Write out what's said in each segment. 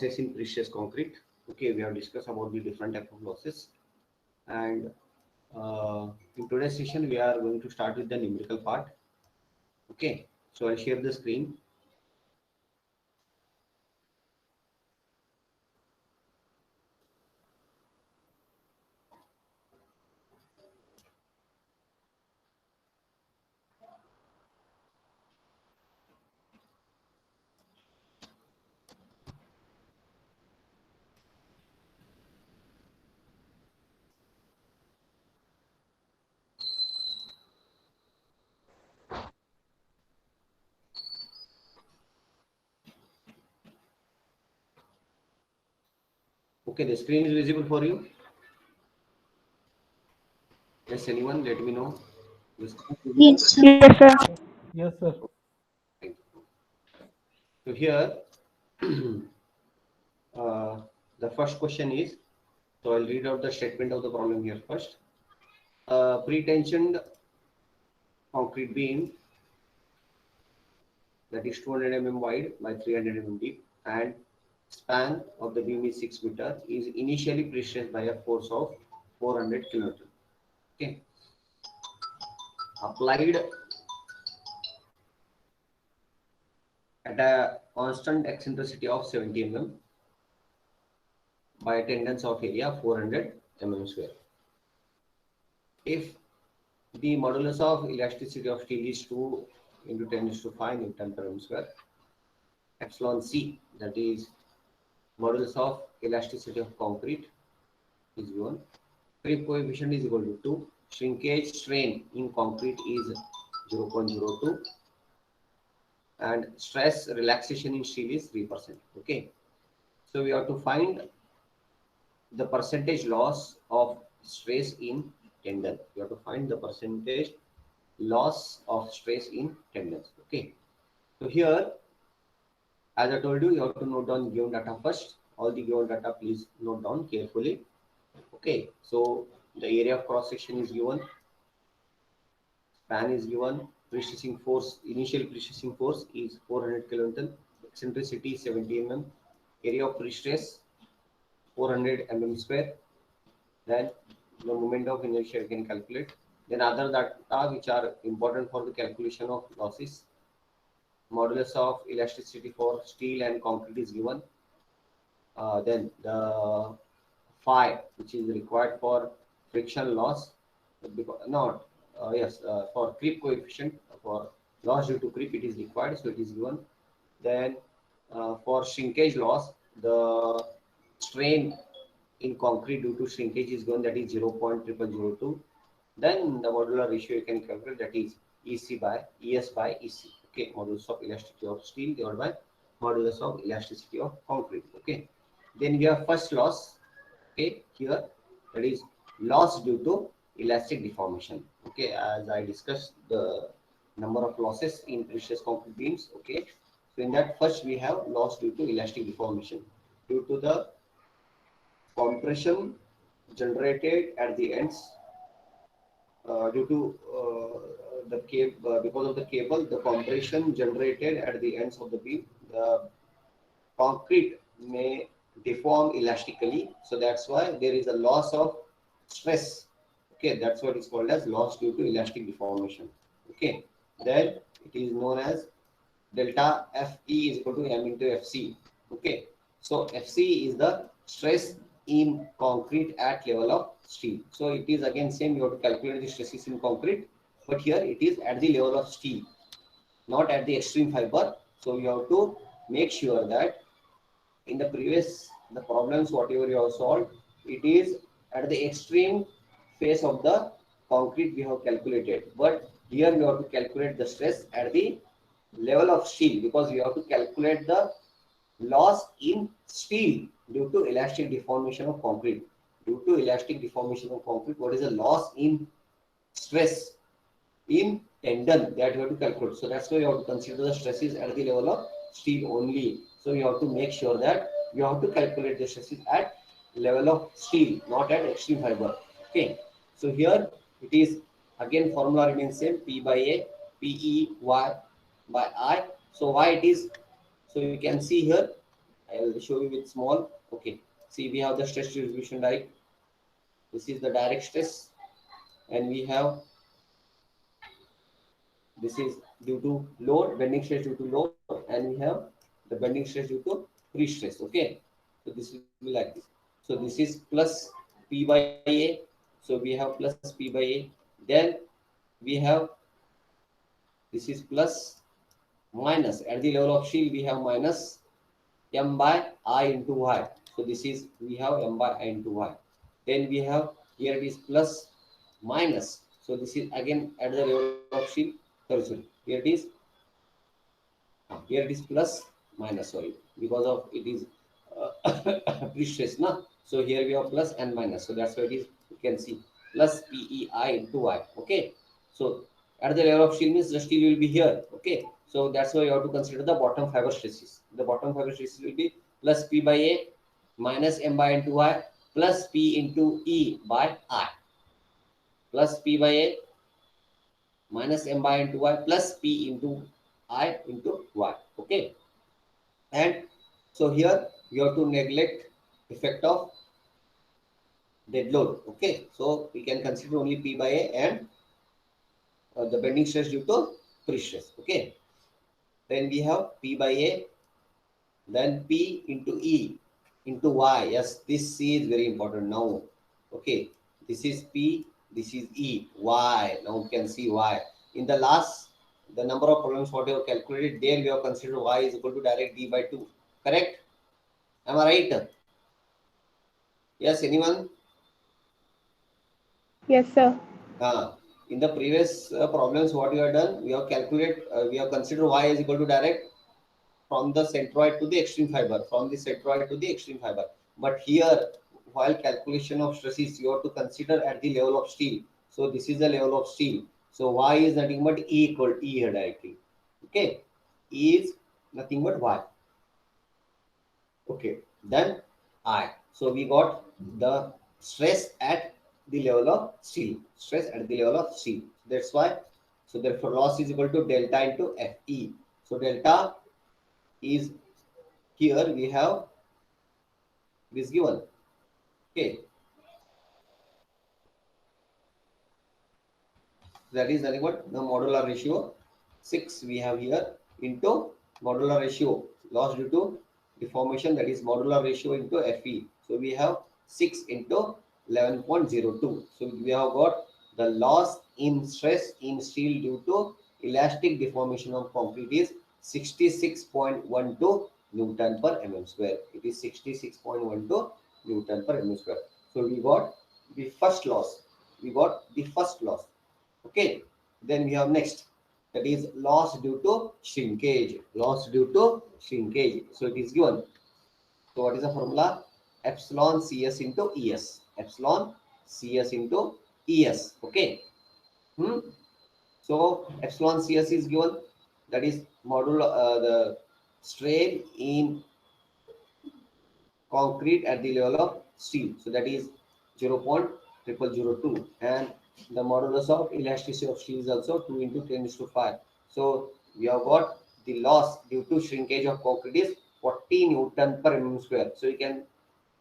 losses in precious concrete. Okay, we have discussed about the different type of losses, and in today's session we are going to start with the numerical part. Okay, so I'll share the screen. Okay, the screen is visible for you. Yes, anyone? Let me know. The screen is visible? Yes, sir. Yes, sir. Yes, sir. Thank you. So here, uh, the first question is. So I'll read out the statement of the problem here first. Pre-tensioned concrete beam that is 200 mm wide by 300 mm deep and span of the beam is 6 meter is initially pressurized by a force of 400 kilonewton. Okay, applied at a constant eccentricity of 70 mm by a tendance of area 400 mm square. If the modulus of elasticity of steel is 2 into 10 to 5 Newton per mm square, epsilon c, that is modulus of elasticity of concrete, is given. Creep coefficient is equal to 2. Shrinkage strain in concrete is 0.02 and stress relaxation in steel is 3%. Okay, so we have to find the percentage loss of stress in tendon. We have to find the percentage loss of stress in tendons. Okay, so here, as I told you, you have to note down given data first. All the given data, please note down carefully. Okay, so the area of cross section is given, span is given, pre-stressing force, initial pre-stressing force is 400 kilonewton, eccentricity 70 mm, area of pre-stress 400 mm square. Then the moment of inertia you can calculate. Then other data which are important for the calculation of losses. Modulus of elasticity for steel and concrete is given. Then the phi, which is required for friction loss, because not yes, for creep coefficient, for loss due to creep it is required, so it is given. Then for shrinkage loss, the strain in concrete due to shrinkage is given, that is 0.0002. Then the modular ratio you can calculate, that is EC by ES by EC. Okay, modulus of elasticity of steel divided by modulus of elasticity of concrete. Okay, then we have first loss. Okay, here that is loss due to elastic deformation. Okay, as I discussed the number of losses in precious concrete beams. Okay, so in that first we have loss due to elastic deformation due to the compression generated at the ends due to the cable, because of the cable, the compression generated at the ends of the beam, the concrete may deform elastically. So that's why there is a loss of stress. Okay, that's what is called as loss due to elastic deformation. Okay, then it is known as delta Fe is equal to m into Fc. Okay, so Fc is the stress in concrete at level of steel. So it is again same, you have to calculate the stresses in concrete, but here it is at the level of steel, not at the extreme fiber. So you have to make sure that in the previous the problems whatever you have solved, it is at the extreme phase of the concrete we have calculated, but here you have to calculate the stress at the level of steel, because you have to calculate the loss in steel due to elastic deformation of concrete. Due to elastic deformation of concrete, what is the loss in stress in tendon that you have to calculate. So that's why you have to consider the stresses at the level of steel only. So you have to make sure that you have to calculate the stresses at level of steel, not at extreme fiber. Okay. So here it is again formula remains same, P by A, PE Y by I. So why it is, so you can see here I'll show you with small. Okay. See, we have the stress distribution direct. This is the direct stress, and we have this is due to load, bending stress due to load, and we have the bending stress due to pre-stress. Okay. So this will be like this. So this is plus P by A. So we have plus P by A. Then we have this is plus minus. At the level of shield, we have minus m by I into y. So this is we have m by I into y. Then we have here it is plus minus. So this is again at the level of shield. Sorry. Here it is. Here it is plus minus. Sorry, because of it is pre-stress, na. So here we have plus and minus. So that's why it is. You can see plus PEI into y. Okay. So at the level of steel means the steel will be here. Okay. So that's why you have to consider the bottom fiber stresses. The bottom fiber stresses will be plus P by A minus M by into Y plus P into E by I plus P by A minus M by into Y plus P into I into Y. Okay. And so here you have to neglect effect of dead load. Okay. So we can consider only P by A and the bending stress due to pre-stress. Okay. Then we have P by A, then P into E into Y. Yes, this C is very important now. Okay, this is P, this is E, Y. Now you can see Y. In the last, the number of problems what you have calculated, there we have considered Y is equal to direct D by 2. Correct? Am I right? Yes, anyone? Yes, sir. In the previous problems, what we have done, we have considered Y is equal to direct from the centroid to the extreme fiber, from the centroid to the extreme fiber. But here, while calculation of stresses, you have to consider at the level of steel. So this is the level of steel. So Y is nothing but E equal to E here directly. Okay, E is nothing but Y. Okay, then I. So we got the stress at the level of steel. Stress at the level of steel. That's why. So therefore, loss is equal to delta into Fe. So delta is here we have this given. Okay, that is nothing but the modular ratio 6 we have here into modular ratio loss due to deformation, that is modular ratio into Fe. So we have 6 into 11.02. So we have got the loss in stress in steel due to elastic deformation of concrete is 66.12 Newton per mm square. It is 66.12 Newton per mm square. So we got the first loss. We got the first loss. Okay. Then we have next. That is loss due to shrinkage. Loss due to shrinkage. So it is given. So what is the formula? Epsilon Cs into Es. Epsilon Cs into Es. Okay. Hmm? So epsilon Cs is given. That is modulo the strain in concrete at the level of steel. So that is 0.0002, and the modulus of elasticity of steel is also 2 into 10 to 5. So we have got the loss due to shrinkage of concrete is 40 Newton per mm square. So you can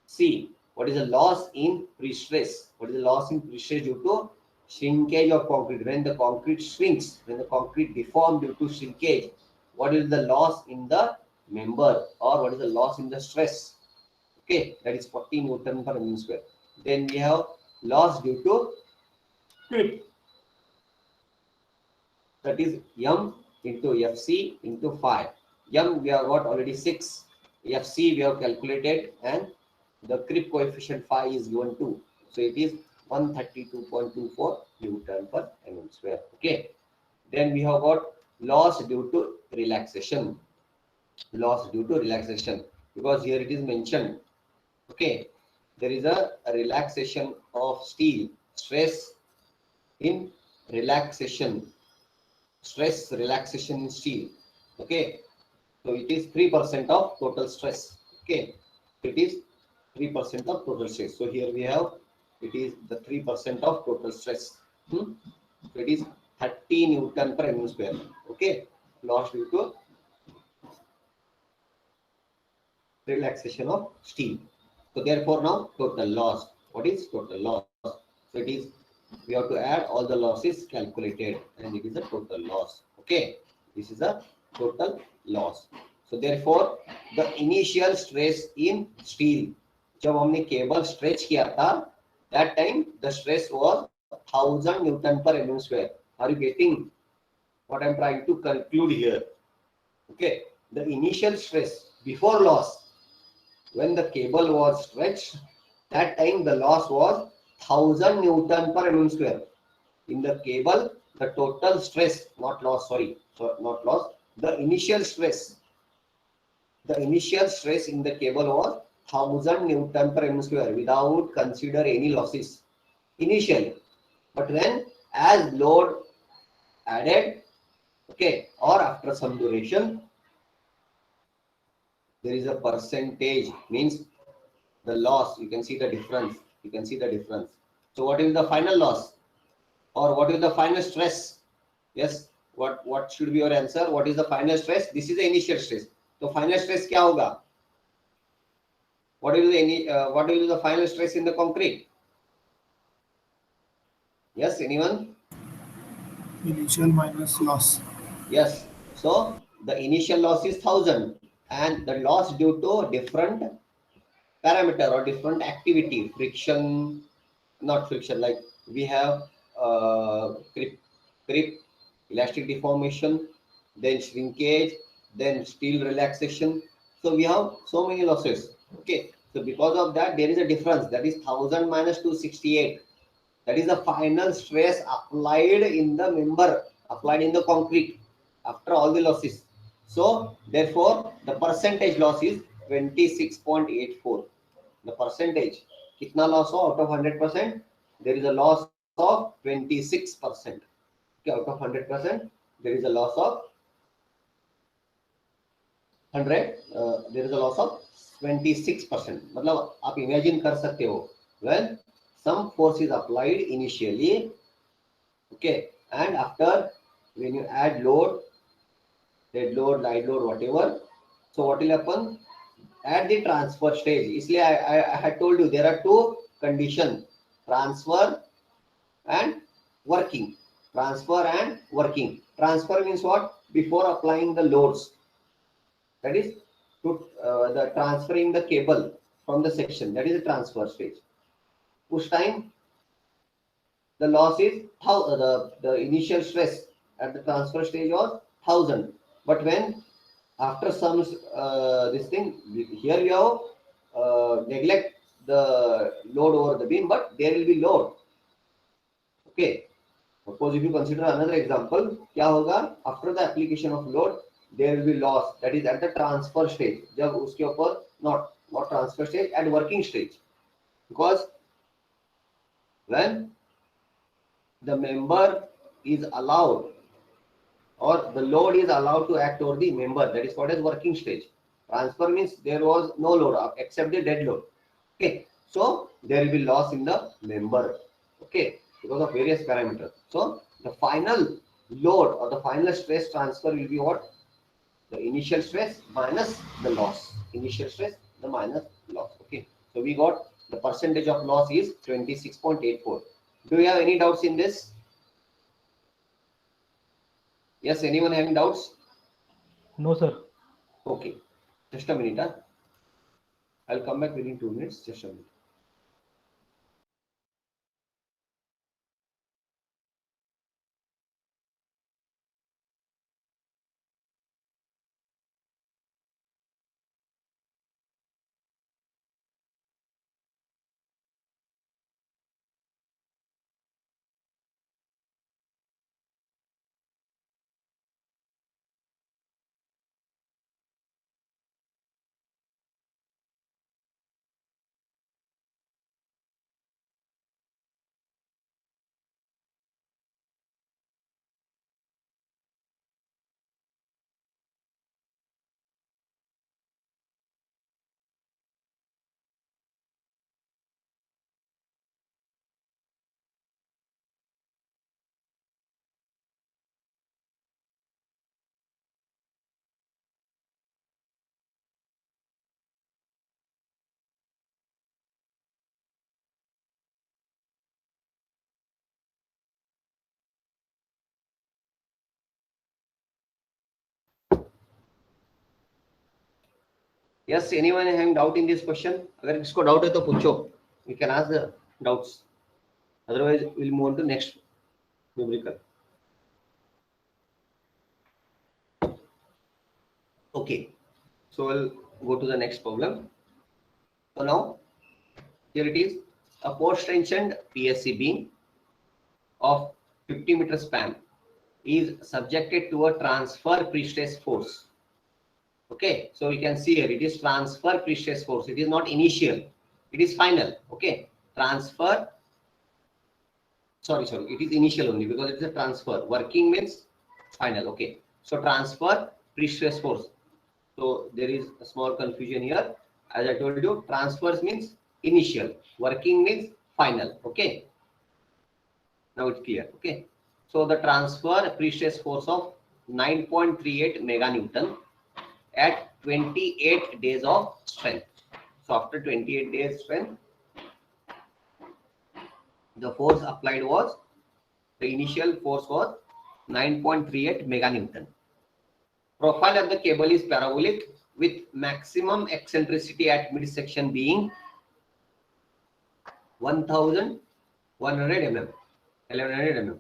see what is the loss in pre-stress. What is the loss in pre-stress due to shrinkage of concrete? When the concrete shrinks, when the concrete deforms due to shrinkage, what is the loss in the member, or what is the loss in the stress? Okay, that is 40 Newton per mm square. Then we have loss due to slip. That is M into Fc into 5. M we have got already 6. Fc we have calculated, and the creep coefficient phi is given 2. So it is 132.24 Newton per mm square. Okay. Then we have got loss due to relaxation. Loss due to relaxation, because here it is mentioned. Okay, there is a relaxation of steel, stress in relaxation, stress relaxation in steel. Okay, so it is 3% of total stress. Okay, it is 3% of total stress. So here we have it is the 3% of total stress. So it is 30 Newton per mm square. Okay, loss due to relaxation of steel. So therefore now total loss. What is total loss? So it is, we have to add all the losses calculated and it is a total loss. Okay, this is a total loss. So therefore the initial stress in steel, जब हमने cable stretch किया था, that time the stress was 1000 Newton per mm square. Are you getting what I'm trying to conclude here? Okay, the initial stress before loss, when the cable was stretched, that time the loss was 1000 Newton per mm square. In the cable, the total stress, not loss, sorry, so not loss, the initial stress in the cable was 1000 Newton per mm square without consider any losses initially. But when as load added, okay, or after some duration, there is a percentage, means the loss, you can see the difference, you can see the difference. So what is the final loss or what is the final stress? Yes, what should be your answer? What is the final stress? This is the initial stress. So final stress क्या होगा? What will be the final stress in the concrete? Yes, anyone? Initial minus loss. Yes. So the initial loss is 1000 and the loss due to different parameter or different activity, friction, not friction, like we have creep, elastic deformation, then shrinkage, then steel relaxation. So we have so many losses. Okay, so because of that there is a difference, that is 1000 minus 268. That is the final stress applied in the member, applied in the concrete after all the losses. So therefore the percentage loss is 26.84. The percentage, kitna loss ho out of 100%? There is a loss of 26%. Okay, out of 100%, there is a loss of 100. There is a loss of 26%. मतलब आप imagine कर सकते हो, when some force is applied initially, okay, and after when you add load, dead load, light load, whatever, so what will happen at the transfer stage? इसलिए I had told you there are two conditions: transfer and working. Transfer and working. Transfer means what? Before applying the loads, that is to the transferring the cable from the section, that is the transfer stage. Push time, the loss is how the initial stress at the transfer stage was 1000. But when after some this thing, here you have neglect the load over the beam, but there will be load. Okay, suppose if you consider another example, क्या होगा? After the application of load there will be loss, that is at the transfer stage. जब उसके ऊपर not transfer stage, at working stage, because when the member is allowed or the load is allowed to act over the member, that is called as working stage. Transfer means there was no load except the dead load. Okay, so there will be loss in the member. Okay, because of various parameters. So the final load or the final stress transfer will be what? The initial stress minus the loss. Initial stress, the minus loss. Okay, so we got the percentage of loss is 26.84. Do you have any doubts in this? Yes, anyone having doubts? No, sir. Okay, just a minute. Huh? I'll come back within 2 minutes. Just a minute. Yes, anyone having doubt in this question? अगर किसको doubt है तो पूछो. You can ask the doubts. Otherwise, we'll move on to next numerical. Okay, so we'll go to the next problem. So now, here it is: a post-tensioned PSC beam of 50 meter span is subjected to a transfer pre-stress force. Okay, so you can see here it is transfer pre-stress force. It is not initial, it is final. Okay, transfer, sorry, it is initial only because it is a transfer. Working means final. Okay, so transfer pre-stress force. So there is a small confusion here. As I told you, transfers means initial, working means final. Okay, now it's clear. Okay, so the transfer pre-stress force of 9.38 meganewton at 28 days of strength. So after 28 days strength, the force applied was, the initial force was 9.38 meganewton. Profile of the cable is parabolic with maximum eccentricity at midsection being 1100 mm. 1100 mm.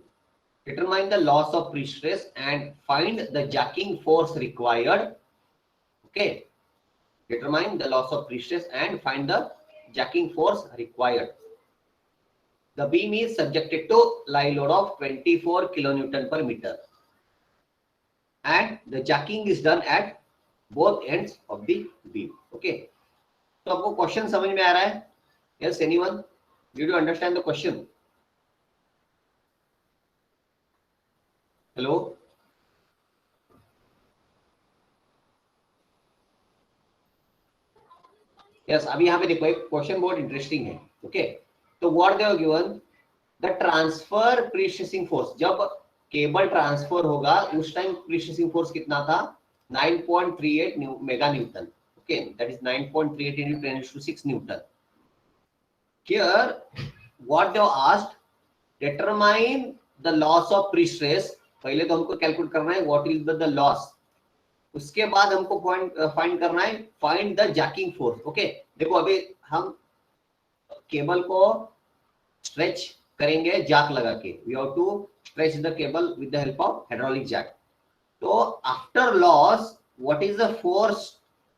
Determine the loss of pre-stress and find the jacking force required. Okay, determine the loss of pre-stress and find the jacking force required. The beam is subjected to live load of 24 kilonewton per meter and the jacking is done at both ends of the beam. Okay, so आपको question समझ में आ रहा है? Yes, anyone? Did you understand the question? Hello? Yes, अभी यहाँ पे देखो एक क्वेश्चन बहुत इंटरेस्टिंग है. ओके, तो what they have given the transfer pre-stressing force. जब केबल ट्रांसफर होगा उस टाइम प्री-स्ट्रेसिंग फोर्स कितना था? 9.38 mega Newton. Okay, that is 9.38 into 10⁶ Newton. Here what they have asked, determine the loss of pre-stress. पहले तो हमको calculate करना है what is the loss. उसके बाद हमको फाइंड करना है find the jacking force. Okay, देखो अभी हम केबल को स्ट्रेच करेंगे जैक लगा के. We have to stretch the cable with the help of hydraulic jack. तो after loss what is the force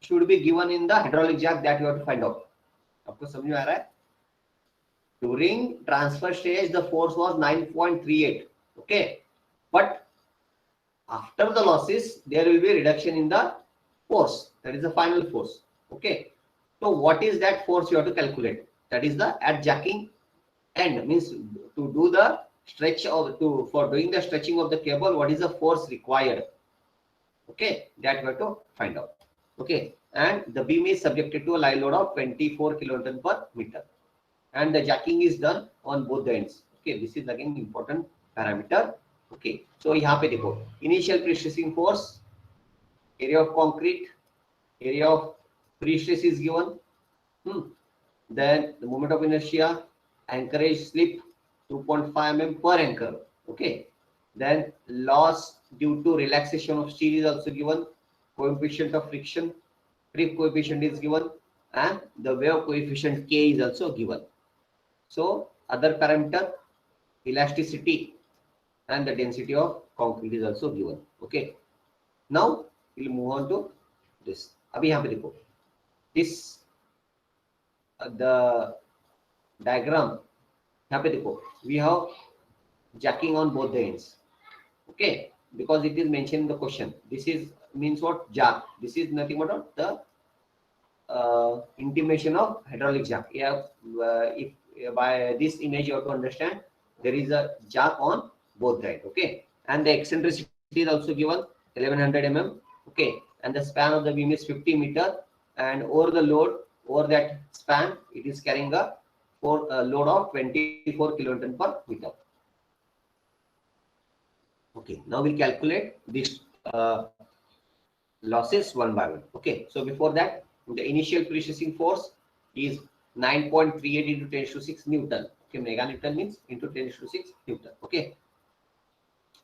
should be given in the hydraulic jack, that you have to find out. आपको समझ में आ रहा है? During transfer stage the force was 9.38. okay, but after the losses there will be a reduction in the force, that is the final force. Okay, so what is that force you have to calculate? That is the at jacking end, means to do the stretch of for doing the stretching of the cable, what is the force required? Okay, that we have to find out. Okay, and the beam is subjected to a live load of 24 kilonewton per meter and the jacking is done on both the ends. Okay, this is again important parameter. Okay, so यहाँ पे देखो initial pre-stressing force, area of concrete, area of pre-stress is given. Then the moment of inertia, anchorage slip 2.5 mm per anchor. Okay, then loss due to relaxation of steel is also given. Coefficient of friction, creep coefficient is given, and the wave coefficient K is also given. So other parameter, elasticity and the density of concrete is also given. Okay, now we'll move on to this. अभी यहाँ पे देखो this the diagram. यहाँ पे देखो we have jacking on both the ends. Okay, because it is mentioned in the question. This is means what? Jack. This is nothing but the intimation of hydraulic jack. Yeah, if by this image you have to understand there is a jack on both sides. Okay, and the eccentricity is also given 1100 mm. Okay, and the span of the beam is 50 meter, and over the load over that span it is carrying a load of 24 kilonewton per meter. Okay, now we'll calculate this losses one by one. Okay, so before that the initial pre-stressing force is 9.38 into 10⁶ Newton. Okay, mega Newton means into 10⁶ Newton. Okay,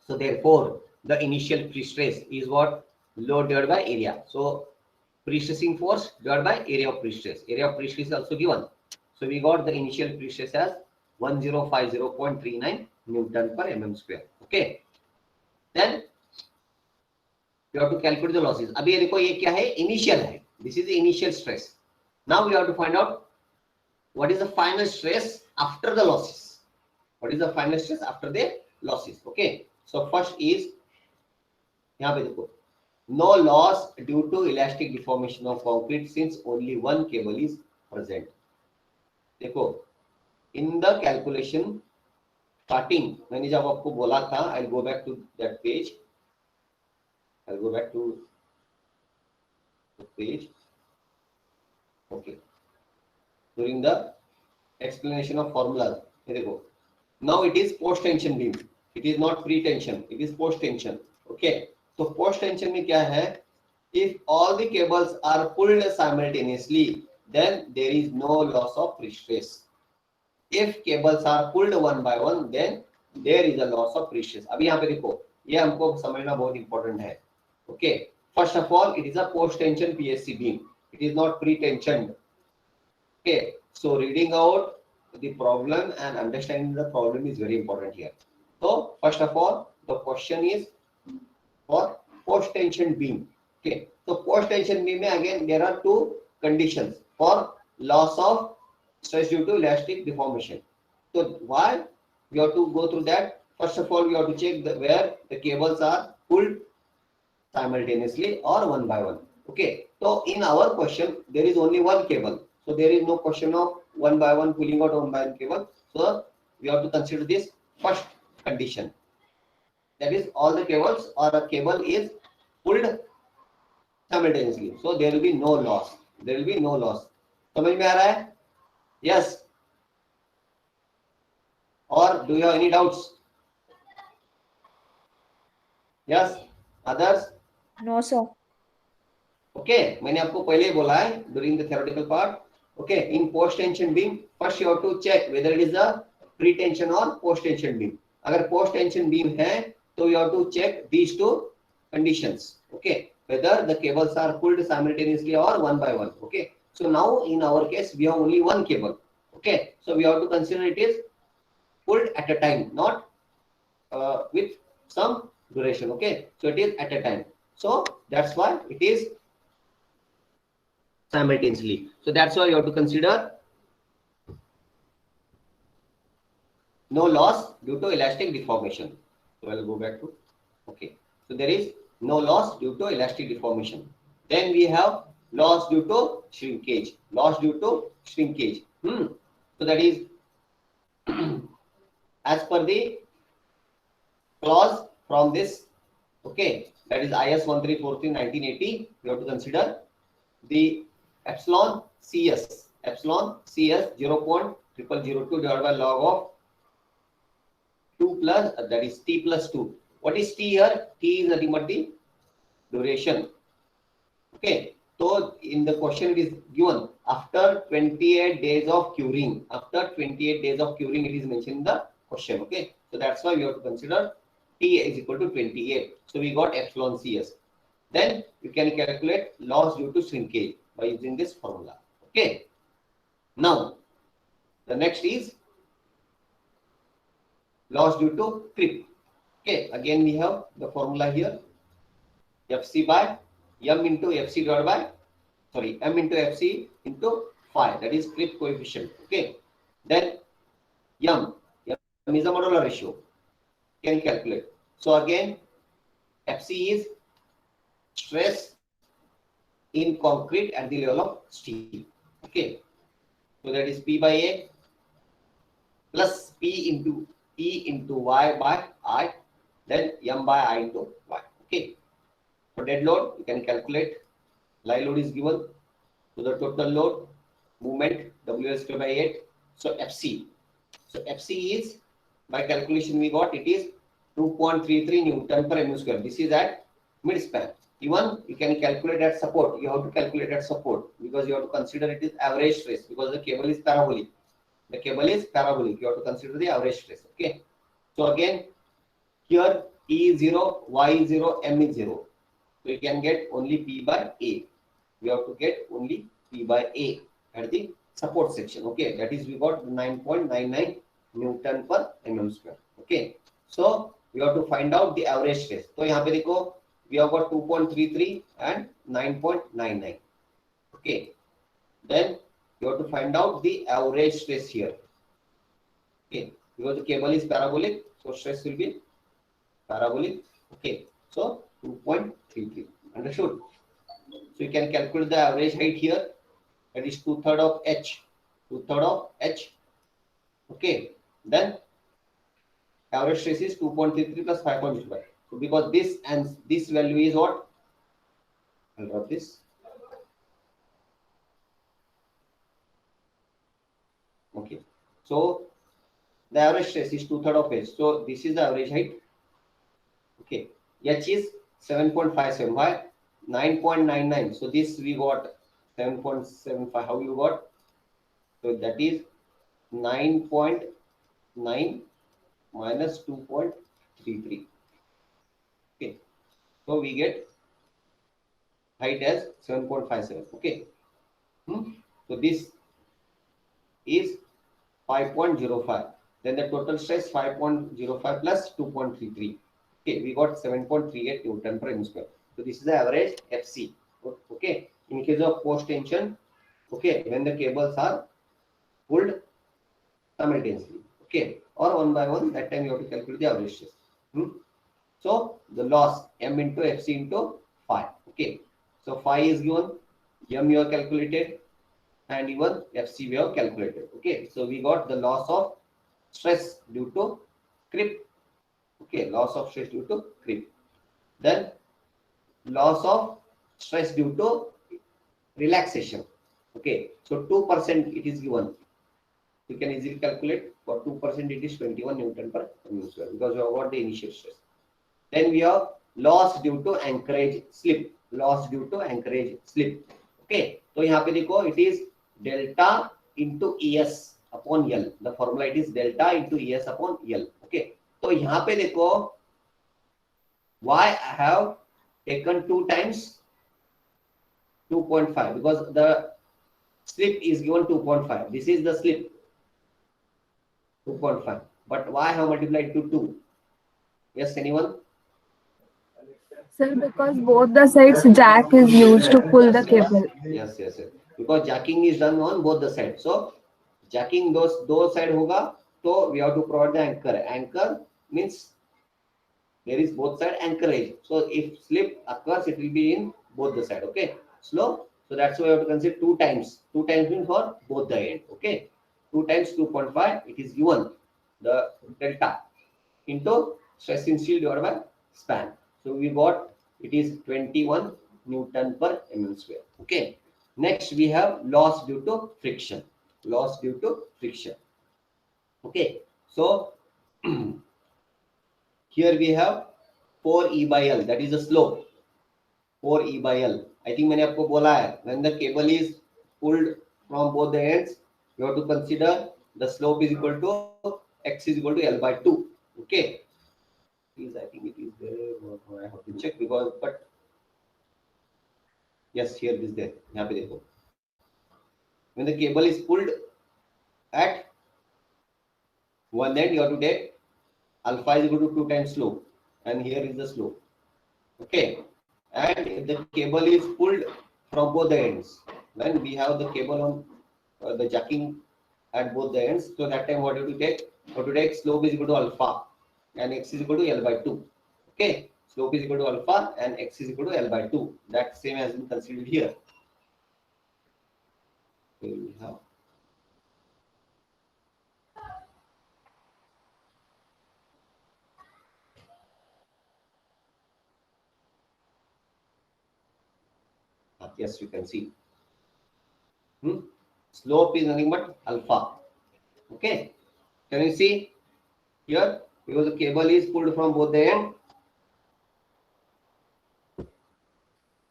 so therefore the initial pre-stress is what? Load divided by area. So pre-stressing force divided by area of pre-stress. Area of pre-stress is also given. So we got the initial pre-stress as 1050.39 Newton per mm square. Okay. Then you have to calculate the losses. अभी ये देखो ये क्या है? Initial है. This is the initial stress. Now we have to find out what is the final stress after the losses. What is the final stress after the losses? Okay. So first is यहाँ पे देखो no loss due to elastic deformation of concrete since only one cable is present. देखो in the calculation starting मैंने जब आपको बोला था I'll go back to that page. I'll go back to the page. Okay. During the explanation of formulas, here you go. Now it is post tension beam. It is not pre tension. It is post tension. Okay. So post tension में क्या है? If all the cables are pulled simultaneously, then there is no loss of pre-stress. If cables are pulled one by one, then there is a loss of pre-stress. अभी यहाँ पे देखो, ये हमको समझना बहुत important है. Okay. First of all, it is a post-tension PSC beam. It is not pre-tensioned. Okay. So reading out the problem and understanding the problem is very important here. So first of all, the question is for post-tension beam. Okay. So post-tension beam में again there are two conditions for loss of stress due to elastic deformation. So why we have to go through that? First of all, we have to check where the cables are pulled simultaneously or one by one. Okay. So in our question, there is only one cable. So there is no question of one by one pulling out one by one cable. So we have to consider this first condition. That is all the cables or a cable is pulled simultaneously. So there will be no loss. There will be no loss. समझ में आ रहा है? Yes. Or do you have any doubts? Yes. Others? No, sir. Okay. मैंने आपको पहले ही बोला है during the theoretical part. Okay. In post tension beam, first you have to check whether it is a pre tension or post tension beam. अगर post tension beam है, तो you have to check these two conditions. Okay. Whether the cables are pulled simultaneously or one by one. Okay. So now in our case we have only one cable. Okay. So we have to consider it is pulled at a time, not with some duration. Okay. So it is at a time. So that's why it is simultaneously. So that's why you have to consider no loss due to elastic deformation. So I'll go back to, okay. So there is no loss due to elastic deformation. Then we have loss due to shrinkage. Loss due to shrinkage. So that is as per the clause from this, okay, that is IS 1343/1980, you have to consider the epsilon CS 0.0002 divided by log of 2 plus that is T plus 2. What is T here? T is nothing but the duration. Okay. So in the question it is given after 28 days of curing. After 28 days of curing, it is mentioned in the question. Okay. So that's why we have to consider T is equal to 28. So we got epsilon CS. Then you can calculate loss due to shrinkage by using this formula. Okay. Now the next is loss due to creep. Okay. Again we have the formula here. FC by M into FC divided by, sorry, M into FC into phi, that is creep coefficient. Okay. Then M is the modular ratio. Can calculate. So again, FC is stress in concrete at the level of steel. Okay. So that is P by A plus P into E into Y by I, then M by I into Y. Okay. For dead load, you can calculate. Live load is given. So the total load, movement, WS2 by 8. So FC. So FC is, by calculation we got, it is 2.33 Newton per mm square. This is at mid span. Even you can calculate at support. You have to calculate at support because you have to consider it is average stress because the cable is parabolic. The cable is parabolic. You have to consider the average stress. Okay. So again, here E is 0, Y is 0, M is 0. So you can get only P by A. we have to get only P by A at the support section. Okay, that is we got 9.99 Newton per mm square. Okay, so we have to find out the average stress. तो यहाँ पे देखो we have got 2.33 and 9.99. Okay, then you have to find out the average stress here. Okay, because the cable is parabolic, so stress will be parabolic. Okay, so 2.33. Understood? So you can calculate the average height here. That is 2/3 of h. 2/3 of h. Okay, then average stress is 2.33 plus 5.05. So because this and this value is what? I'll drop this. Okay, so the average stress is 2/3 of h. So this is the average height. Okay, h is 7.57. Why? 9.99. So this we got 7.75. How you got? So that is 9.9 minus 2.33. Okay, so we get height as 7.57. Okay, so this is 5.05. Then the total stress 5.05 plus 2.33. Okay, we got 7.38 Newton per m square. So this is the average FC. Okay, in case of post tension, okay, when the cables are pulled simultaneously, okay, or one by one, that time you have to calculate the average stress. So the loss M into FC into phi. Okay, so phi is given, M you have calculated, and even FC we have calculated. Okay, so we got the loss of stress due to creep. Okay, loss of stress due to creep. Then loss of stress due to relaxation. Okay, so 2% it is given. You can easily calculate. For 2% it is 21 Newton per m square because we have got the initial stress. Then we have loss due to anchorage slip. Loss due to anchorage slip. Okay, so यहाँ पे देखो it is delta into ES upon L. The formula it is delta into ES upon L. Okay, तो यहाँ पे देखो why I have taken 2 times 2.5 because the slip is given 2.5. This is the slip 2.5. But why I have multiplied to 2? Yes, anyone? Sir, because both the sides jack is used to pull the cable. Yes. Because jacking is done on both the sides. So jacking those side hoga, so we have to provide the anchor. Anchor means there is both side anchorage. So if slip occurs, it will be in both the side. Okay, slow. So that's why we have to consider 2 times. 2 times means for both the end. Okay, 2 times 2.5. It is given the delta into stress in steel divided by span. So we got it is 21 Newton per mm square. Okay. Next we have loss due to friction. Loss due to friction. Okay. So here we have 4E by L. That is the slope. 4E by L. I think मैंने आपको बोला है when the cable is pulled from both the ends, you have to consider the slope is equal to x is equal to L by 2. Okay. I think it is there. I have to check because but yes, here it is there. यहाँ पे देखो. When the cable is pulled at one end, you have to take alpha is equal to 2 times slope, and here is the slope. Okay, and if the cable is pulled from both the ends, when we have the cable on the jacking at both the ends, so that time what you have to take? You have to take slope is equal to alpha and x is equal to L by 2. Okay, slope is equal to alpha and x is equal to L by 2. That same has been considered here. Here we have. Yes, you can see. Slope is nothing but alpha. Okay, can you see here? Because the cable is pulled from both the end,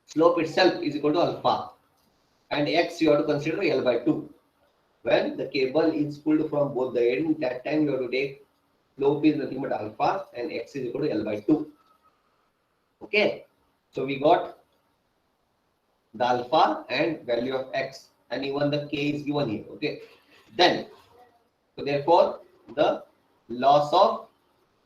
slope itself is equal to alpha, and x you have to consider L by 2. When the cable is pulled from both the end, that time you have to take slope is nothing but alpha and x is equal to L by 2. Okay, so we got the alpha and value of x, and even the k is given here. Okay, then so therefore the loss of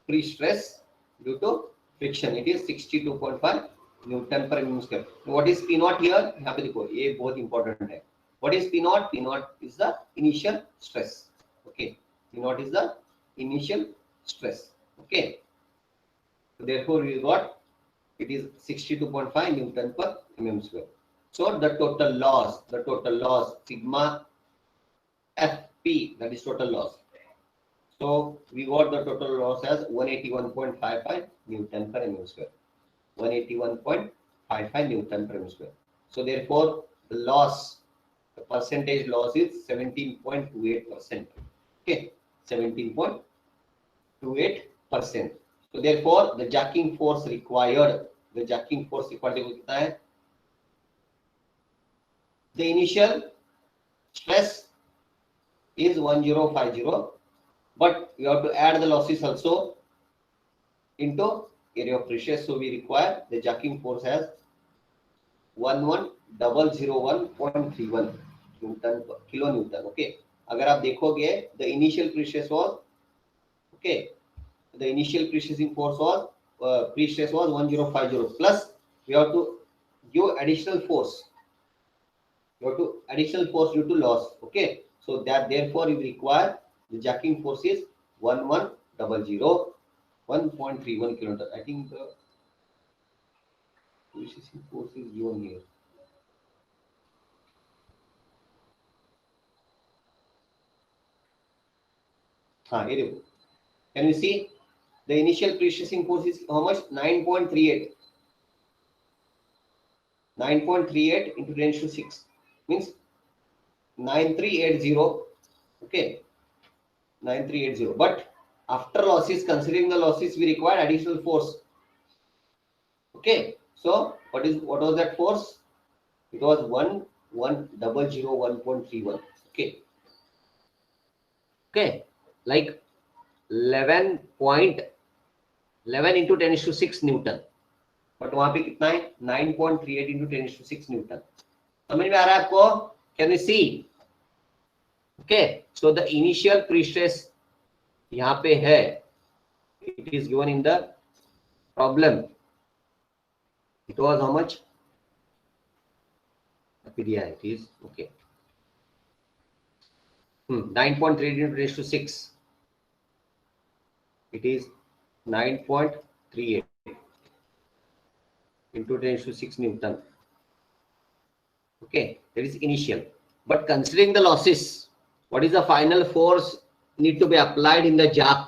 free stress due to friction, it is 62.5 Newton per mm square. What is P naught here? यहाँ पे देखो ये बहुत important है. What is P naught? P naught is the initial stress. Okay, P naught is the initial stress. Okay, so therefore we got it is 62.5 Newton per mm square. So the total loss sigma FP, that is total loss. So we got the total loss as 181.55 Newton per mm square. 181.55 Newton per mm square. So therefore the loss, the percentage loss is 17.28%. Okay, 17.28%. So therefore the jacking force required, कितना है? The initial stress is 1050, but you have to add the losses also into area of pressure. So we require the jacking force as 11001.31 Newton per kilonewton. Okay, अगर आप देखोगे the initial pressure was okay, the initial pressurizing force was pre-stress was 1050, plus we have to give additional force. You have to additional force due to loss. Okay, so that therefore you require the jacking force is 1.31 kilonewton. I think the pressurizing force is given here. हाँ ये देखो, can you see the initial pressurizing force is how much? 9.38. 9.38 into 10 to 6 means 9380. Okay, 9380. But after losses, considering the losses, we require additional force. Okay, so what was that force? It was 11001.31. Okay, like 11 into 10 to 6 Newton. But वहां पे कितना है? 9.38 into 10 to 6 Newton. समझ में आ रहा है आपको? Can you see? Okay, so the initial prestress यहाँ पे है, it is given in the problem. It was how much? दिया है, it is okay 9.38 into 10 to 6. It is 9.38 into 10 to 6 Newton. Okay, that is initial. But considering the losses, what is the final force need to be applied in the jack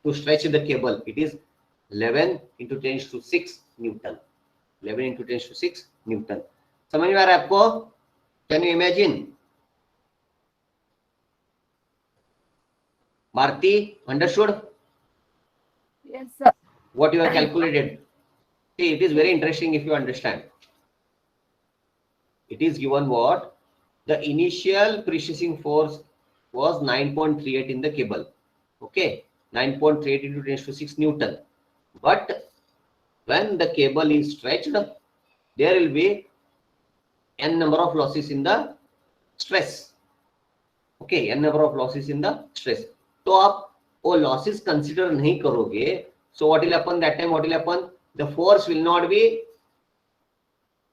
to stretch the cable? It is 11 into 10 to 6 Newton. 11 into 10 to 6 Newton. समझ में आ रहा है आपको? Can you imagine? Bharti, understood? Yes, sir. What you have calculated? See, it is very interesting if you understand. It is given what? The initial pressurizing force was 9.38 in the cable. Okay, 9.38 into 10 to 6 Newton. But when the cable is stretched, there will be n number of losses in the stress. Okay, n number of losses in the stress. तो आप वो losses consider नहीं करोगे. So what will happen that time? What will happen? The force will not be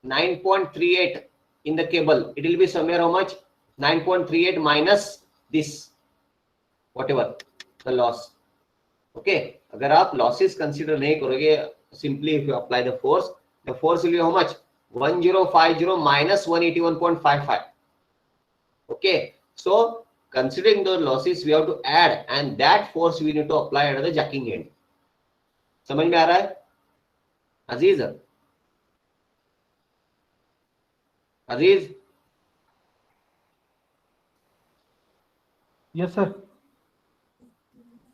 9.38 in the cable. It will be somewhere how much? 9.38 minus this, whatever the loss. Okay, अगर आप losses consider नहीं करोगे, simply if you apply the force will be how much? 1050 minus 181.55. Okay, so considering the losses we have to add, and that force we need to apply at the jacking end. समझ में आ रहा है अजीज? अजीज? Yes sir.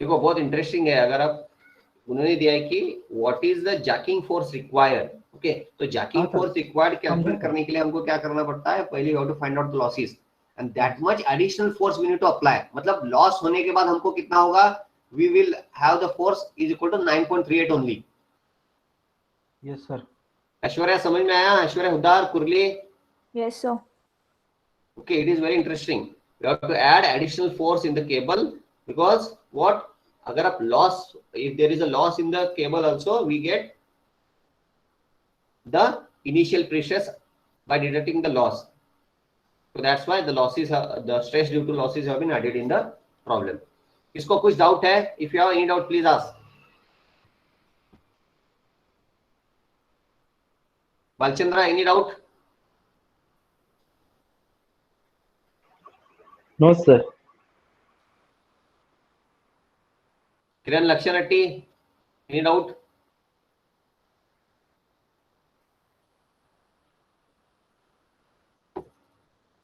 देखो बहुत interesting है. अगर आप उन्होंने दिया है कि what is the jacking force required. Okay, तो जैकिंग फोर्स रिक्वायर्ड कैलकुलेट करने के लिए हमको क्या करना पड़ता है? पहले we have to find out the losses and that much additional force we need to apply. मतलब लॉस होने के बाद हमको कितना होगा? We will have the force is equal to 9.38 only. Yes sir. Aishwarya समझ में आया? ऐश्वर्या, हुदार, कुरली, Yes, sir. Okay, it is very interesting. You have to add additional force in the cable because what? अगर आप loss, if there is a loss in the cable also, we get the initial pressures by deducting the loss. So that's why the losses, the stress due to losses have been added in the problem. इसको कुछ doubt है? If you have any doubt, please ask. Balchandra, any doubt? No, sir. Kiran Lakshanatti, any doubt?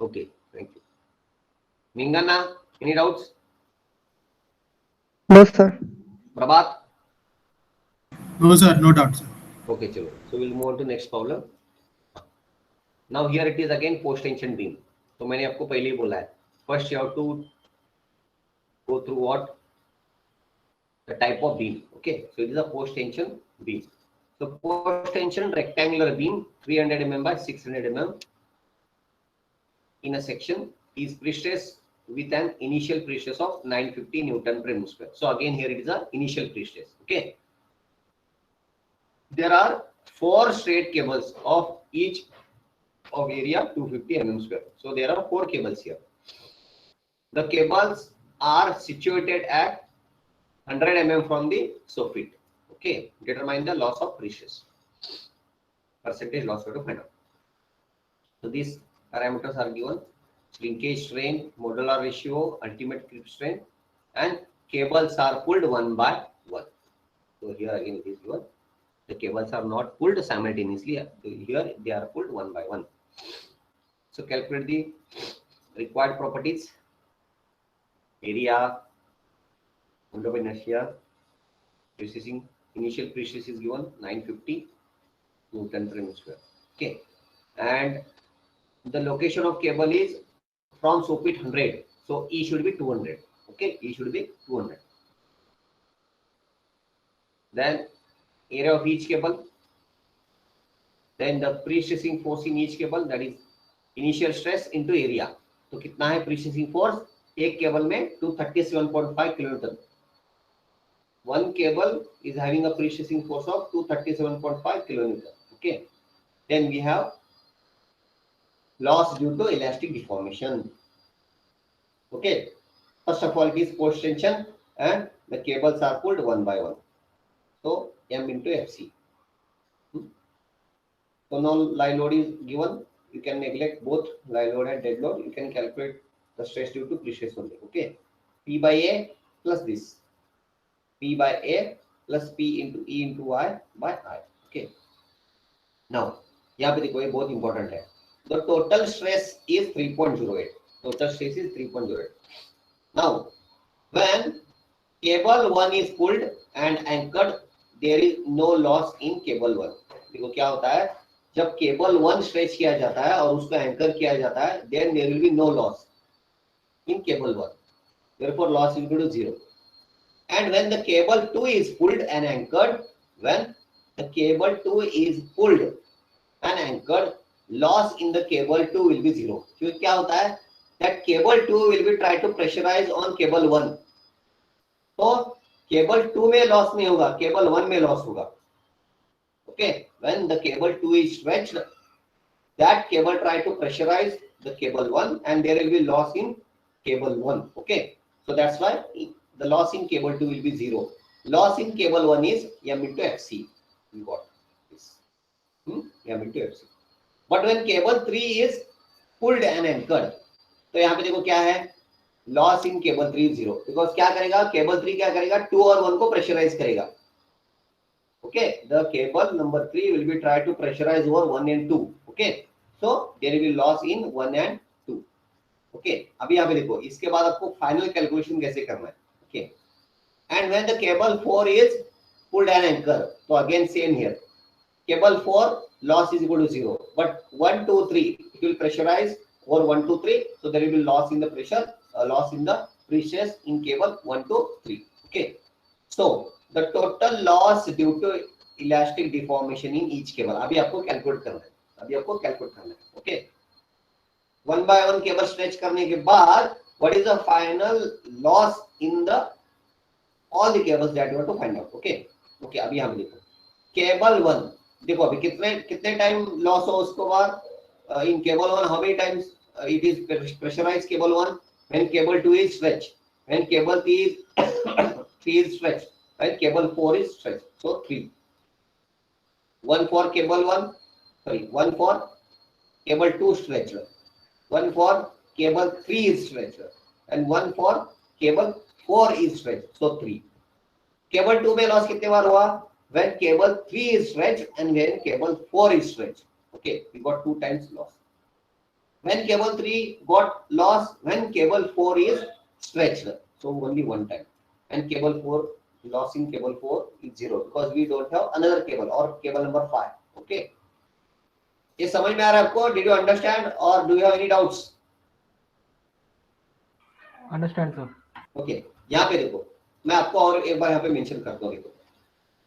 Okay, thank you. Mingana, any doubts? No, sir. Prabhat? No, sir. No doubt, sir. Okay, chalo. So we'll move on to next problem. Now here it is again post tension beam. तो मैंने आपको पहले ही बोला है. First you have to go through what? The type of beam. Okay, so it is a post tension beam. So post tension rectangular beam 300 mm by 600 mm in a section is pre-stressed with an initial pre-stress of 950 Newton per mm square. So again here it is a initial pre-stress. Okay. There are 4 straight cables of each of area 250 mm square. So there are 4 cables here. The cables are situated at 100 mm from the soffit. Okay, determine the loss of pre-stress. Percentage loss we have to find out. So these parameters are given: linkage strain, modular ratio, ultimate creep strain, and cables are pulled one by one. So here again it is given. The cables are not pulled simultaneously. Here they are pulled one by one. So calculate the required properties. Area, moment of inertia, precessing, initial pre-stress is given 950 Newton per mm square. Okay, and the location of cable is from soffit 100. So E should be 200. Okay, E should be 200. Then area of each cable. Then the pre-stressing force in each cable, that is initial stress into area. तो कितना है pre-stressing force? एक cable में 237.5 kilonewton. One cable is having a pre-stressing force of 237.5 kilonewton. Okay. Then we have loss due to elastic deformation. Okay. First of all, it is post tension and the cables are pulled one by one. So M into FC. So now live load is given. You can neglect both live load and dead load. You can calculate the stress due to pre-stress only. Okay. P by A plus this. P by A plus P into E into Y by I. Okay. Now, यहाँ पे देखो ये बहुत important है. The total stress is 3.08. Total stress is 3.08. Now, when cable 1 is pulled and anchored, there is no loss in cable 1. देखो क्या होता है जब केबल 1 स्ट्रेच किया जाता है और उसको एंकर किया जाता है, then there will be no loss in cable 1. Therefore, loss will be to 0. And when the cable 2 is pulled and anchored, when the cable 2 is pulled and anchored, loss in the cable 2 will be 0. क्योंकि क्या होता है that cable 2 will be try to pressurize on cable 1. तो cable 2 में loss नहीं होगा, cable 1 में loss होगा. Okay, when the cable 2 is stretched, that cable try to pressurize the cable 1 and there will be loss in cable 1. Okay, so that's why the loss in cable 2 will be 0. Loss in cable 1 is M into FC. We got this. M into FC. But when cable 3 is pulled and anchored, तो यहाँ पे देखो क्या है loss in cable 3 is 0. Because क्या करेगा cable 3 क्या करेगा 2 और 1 को pressurize करेगा. Okay, the cable number 3 will be try to pressurize over 1 and 2. Okay, so there will be loss in 1 and 2. Okay, अभी यहाँ पे देखो इसके बाद आपको final calculation कैसे करना है. Okay, and when the cable 4 is pulled and anchored, so again same here. Cable 4 loss is equal to 0, but 1, 2, 3 it will pressurize over 1, 2, 3. So there will be loss in the pressure, loss in the pre-stress in cable 1, 2, 3. Okay, so the total loss due to elastic deformation in each cable. अभी आपको calculate करना है. Okay, one by one cable stretch करने के बाद what is the final loss in the all the cables that you have to find out. Okay okay, अभी यहाँ पे देखो केबल 1, देखो अभी कितने कितने टाइम लॉस हो उसको बाद in cable 1, how many times it is pressurized cable 1 when cable 2 is stretched, when cable 3 is stretched, when cable 4 is stretched. So 3, 1 for cable 1, sorry, 1 for cable 2 stretched, 1 for cable 3 is stretched, and 1 for cable 4 is stretched. So 3. Cable 2 में loss कितने बार हुआ? When cable 3 is stretched and when cable 4 is stretched. Okay, we got 2 times loss. When cable 3 got loss when cable 4 is stretched, so only 1 time. And cable 4, loss in cable 4 is 0 because we don't have another cable or cable number 5. Okay, ये समझ में आ रहा है आपको? Did you understand or do you have any doubts? Understand, sir. Okay, यहाँ पे देखो मैं आपको और एक बार यहाँ पे मेंशन करता हूँ. देखो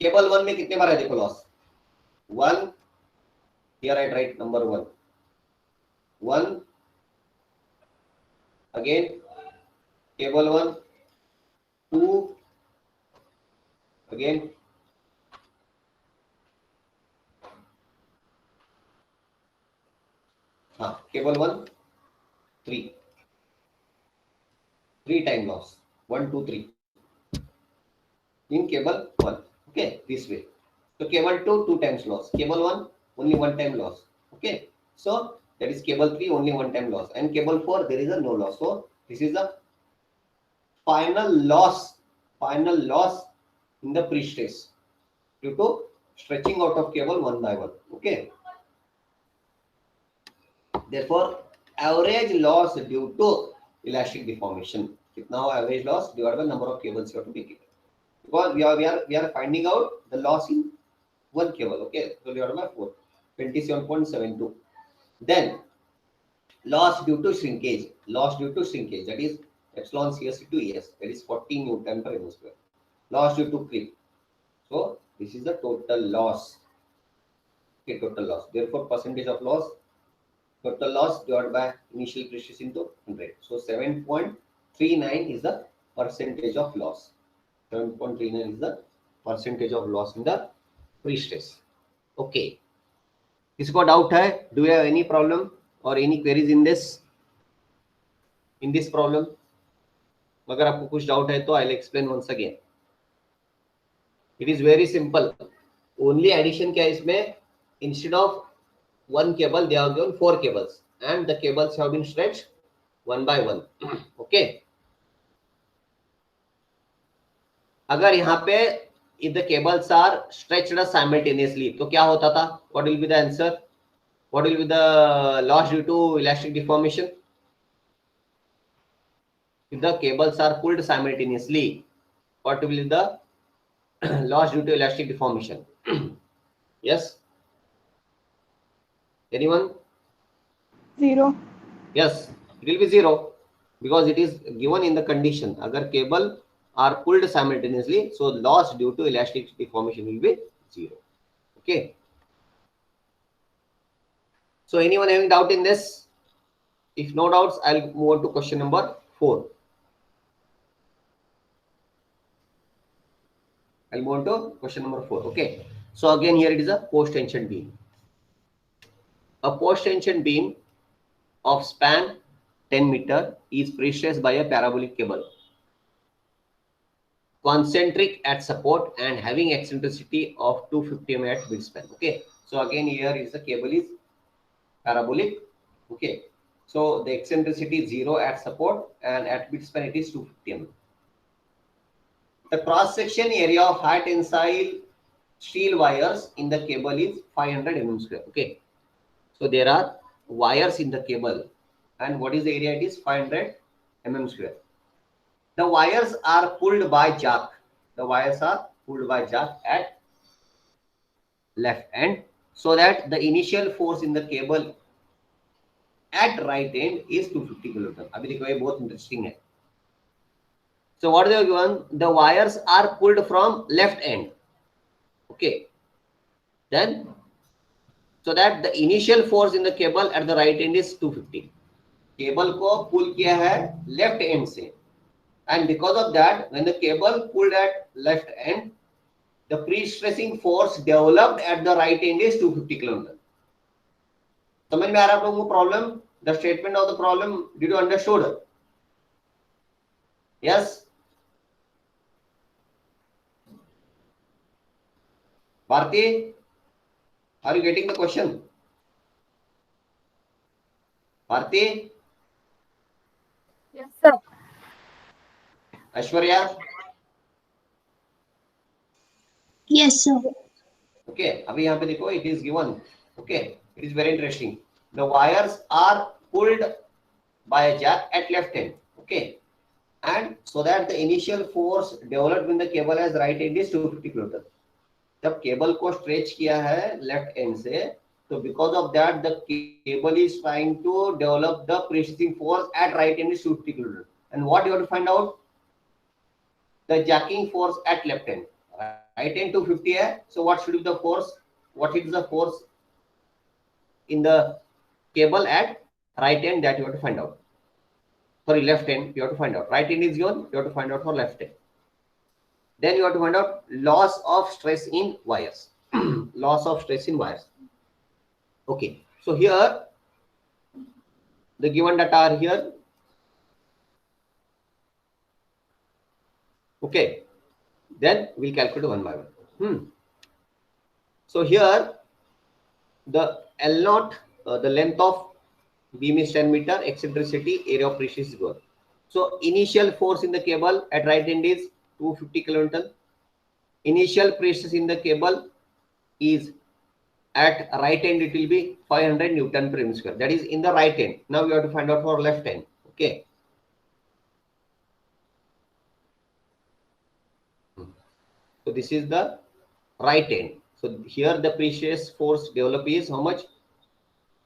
केबल 1 में कितने बार है? देखो loss 1, here I write number 1, 1 again cable 1, 2 again, हाँ cable 1, 3 time loss, 1 2 3 in cable 1. Okay, this way. So cable 2 2 times loss, cable 1 only 1 time loss. Okay, so that is cable 3 only 1 time loss, and cable 4 there is a no loss. So this is the final loss in the pre-stress due to stretching out of cable one by one. Okay, therefore average loss due to elastic deformation, kitna ho average loss divided by number of cables you have to make it, because we are finding out the loss in one cable. Okay, so divided by 4, 27.72. Then loss due to shrinkage, that is epsilon CSC to ES, that is 14 Newton per mm square. Loss due to creep, so this is the total loss. Okay, total loss. Therefore percentage of loss, total loss divided by initial pre-stress into 100. So 7.39 is the percentage of loss. 7.39 is the percentage of loss in the pre-stress. Okay, किसको doubt है? Do you have any problem or any queries in this problem? अगर आपको कुछ doubt है तो I'll explain once again. It is very simple. Only addition क्या है इसमें? Instead of one cable they have given 4 cables and the cables have been stretched one by one. Okay, अगर यहाँ पे if the cables are stretched simultaneously तो क्या होता था? What will be the answer? What will be the loss due to elastic deformation? If the cables are pulled simultaneously, what will be the loss due to elastic deformation? Yes, anyone? 0. Yes, it will be 0 because it is given in the condition agar cable are pulled simultaneously, so loss due to elastic deformation will be 0. Okay, so anyone having doubt in this? If no doubts, I'll move on to question number 4. I'll move on to question number 4. Okay, so again here it is a post tension beam. A post tension beam of span 10 meter is pre-stressed by a parabolic cable, concentric at support and having eccentricity of 250 mm at midspan. Okay, so again here is the cable is parabolic. Okay, so the eccentricity is 0 at support and at midspan it is 250 mm. The cross section area of high tensile steel wires in the cable is 500 mm square. Okay, so there are wires in the cable and what is the area? It is 500 mm square. The wires are pulled by jack. The wires are pulled by jack at left end, so that the initial force in the cable at right end is 250 kilonewton. अभी देखो ये बहुत interesting है. So what they have given? The wires are pulled from left end. Okay, then so that the initial force in the cable at the right end is 250. Cable को पुल किया है left end से, and because of that when the cable pulled at left end, the pre-stressing force developed at the right end is 250 kN. समझ में आ रहा है आप लोगों को problem? The statement of the problem, did you understood? Yes. Bharti, are you getting the question? Bharti? Yes, sir. Aishwarya? Yes, sir. Okay, अभी यहाँ पे देखो, it is given. Okay, it is very interesting. The wires are pulled by a jack at left end. Okay, and so that the initial force developed when the cable has right end is 250 kN. जब cable को stretch किया है left end से, तो because of that the cable is trying to develop the pressing force at right end is 250 kN. And what you have to find out? The jacking force at left end. Right end 250 है, so what should be the force? What is the force in the cable at right end that you have to find out? Sorry, left end you have to find out. Right end is given, you have to find out for left end. Then you have to find out loss of stress in wires. Loss of stress in wires. Okay, so here the given data are here. Okay, then we'll calculate one by one. So here the L0, the length of beam is 10 meter, eccentricity, area of pressure is given. So initial force in the cable at right end is 250 kN. Initial pressure in the cable is at right end, it will be 500 Newton per meter square. That is in the right end. Now we have to find out for left end. Okay. So this is the right end. So here the precious force developed is how much?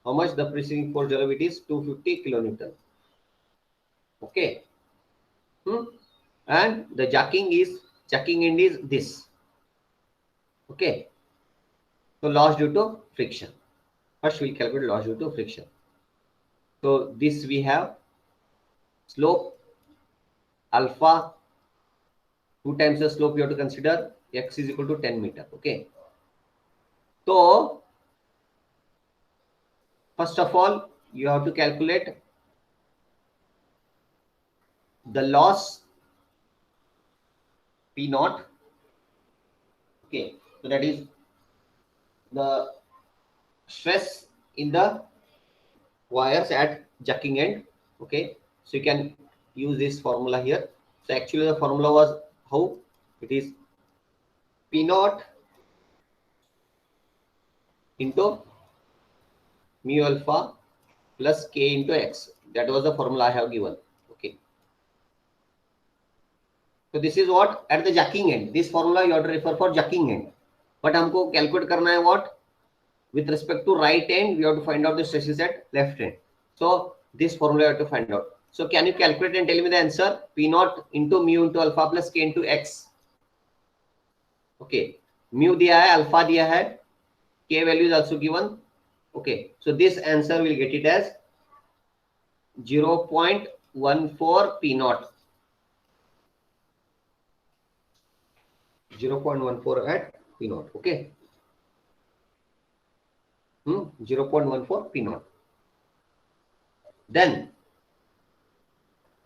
How much the preceding force developed is 250 kilonewton. Okay. And the jacking end is this. Okay. So loss due to friction. First we will calculate loss due to friction. So this we have slope alpha. 2 times the slope you have to consider, x is equal to 10 meter. Okay. So first of all you have to calculate the loss P naught. Okay, so that is the stress in the wires at jacking end. Okay, so you can use this formula here. So actually the formula was how? It is P naught into mu alpha plus k into x. That was the formula I have given. Okay. So this is what at the jacking end. This formula you have to refer for jacking end. But हमको calculate करना है what? With respect to right end, we have to find out the stresses at left end. So this formula you have to find out. So can you calculate and tell me the answer? P naught into mu into alpha plus k into x. Okay. Mu दिया है, alpha दिया है, k value is also given. Okay. So this answer will get it as 0.14 P naught. 0.14 at P naught. Okay. 0.14 P naught. Then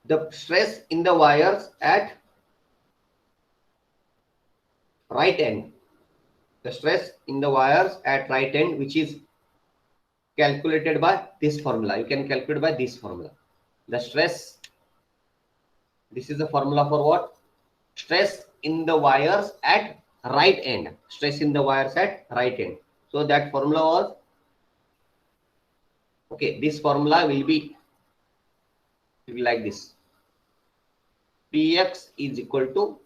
the stress in the wires at right end. The stress in the wires at right end, which is calculated by this formula. You can calculate by this formula. The stress, this is the formula for what? Stress in the wires at right end. Stress in the wires at right end. So that formula was, okay, this formula will be like this. Px is equal to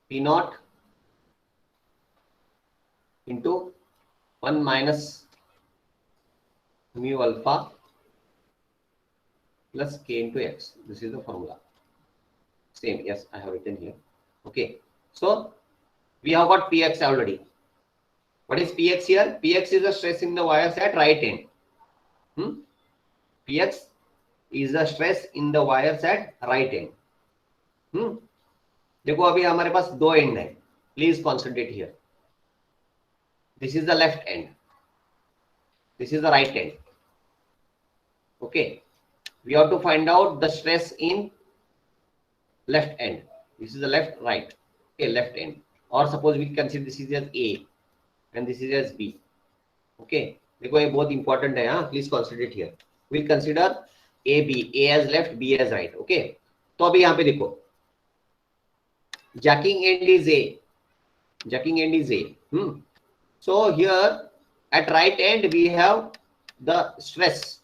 P naught into 1 minus mu alpha plus k into x. This is the formula. Same, yes, I have written here. Okay, so we have got Px already. What is Px here? Px is the stress in the wires at right end. px is the stress in the wires at right end. देखो अभी हमारे पास दो and है, please concentrate here. This is the left and, this is the right and. Okay, we have to find out the stress in left end. This is the left, right, okay, left end. Or suppose we consider this is as A and this is as B. Okay, देखो ये बहुत important है. हाँ, please concentrate here. we'll consider A B, A as left, B as right. Okay, तो अभी यहाँ पे देखो jacking end is A, jacking end is A. So here at right end we have the stress.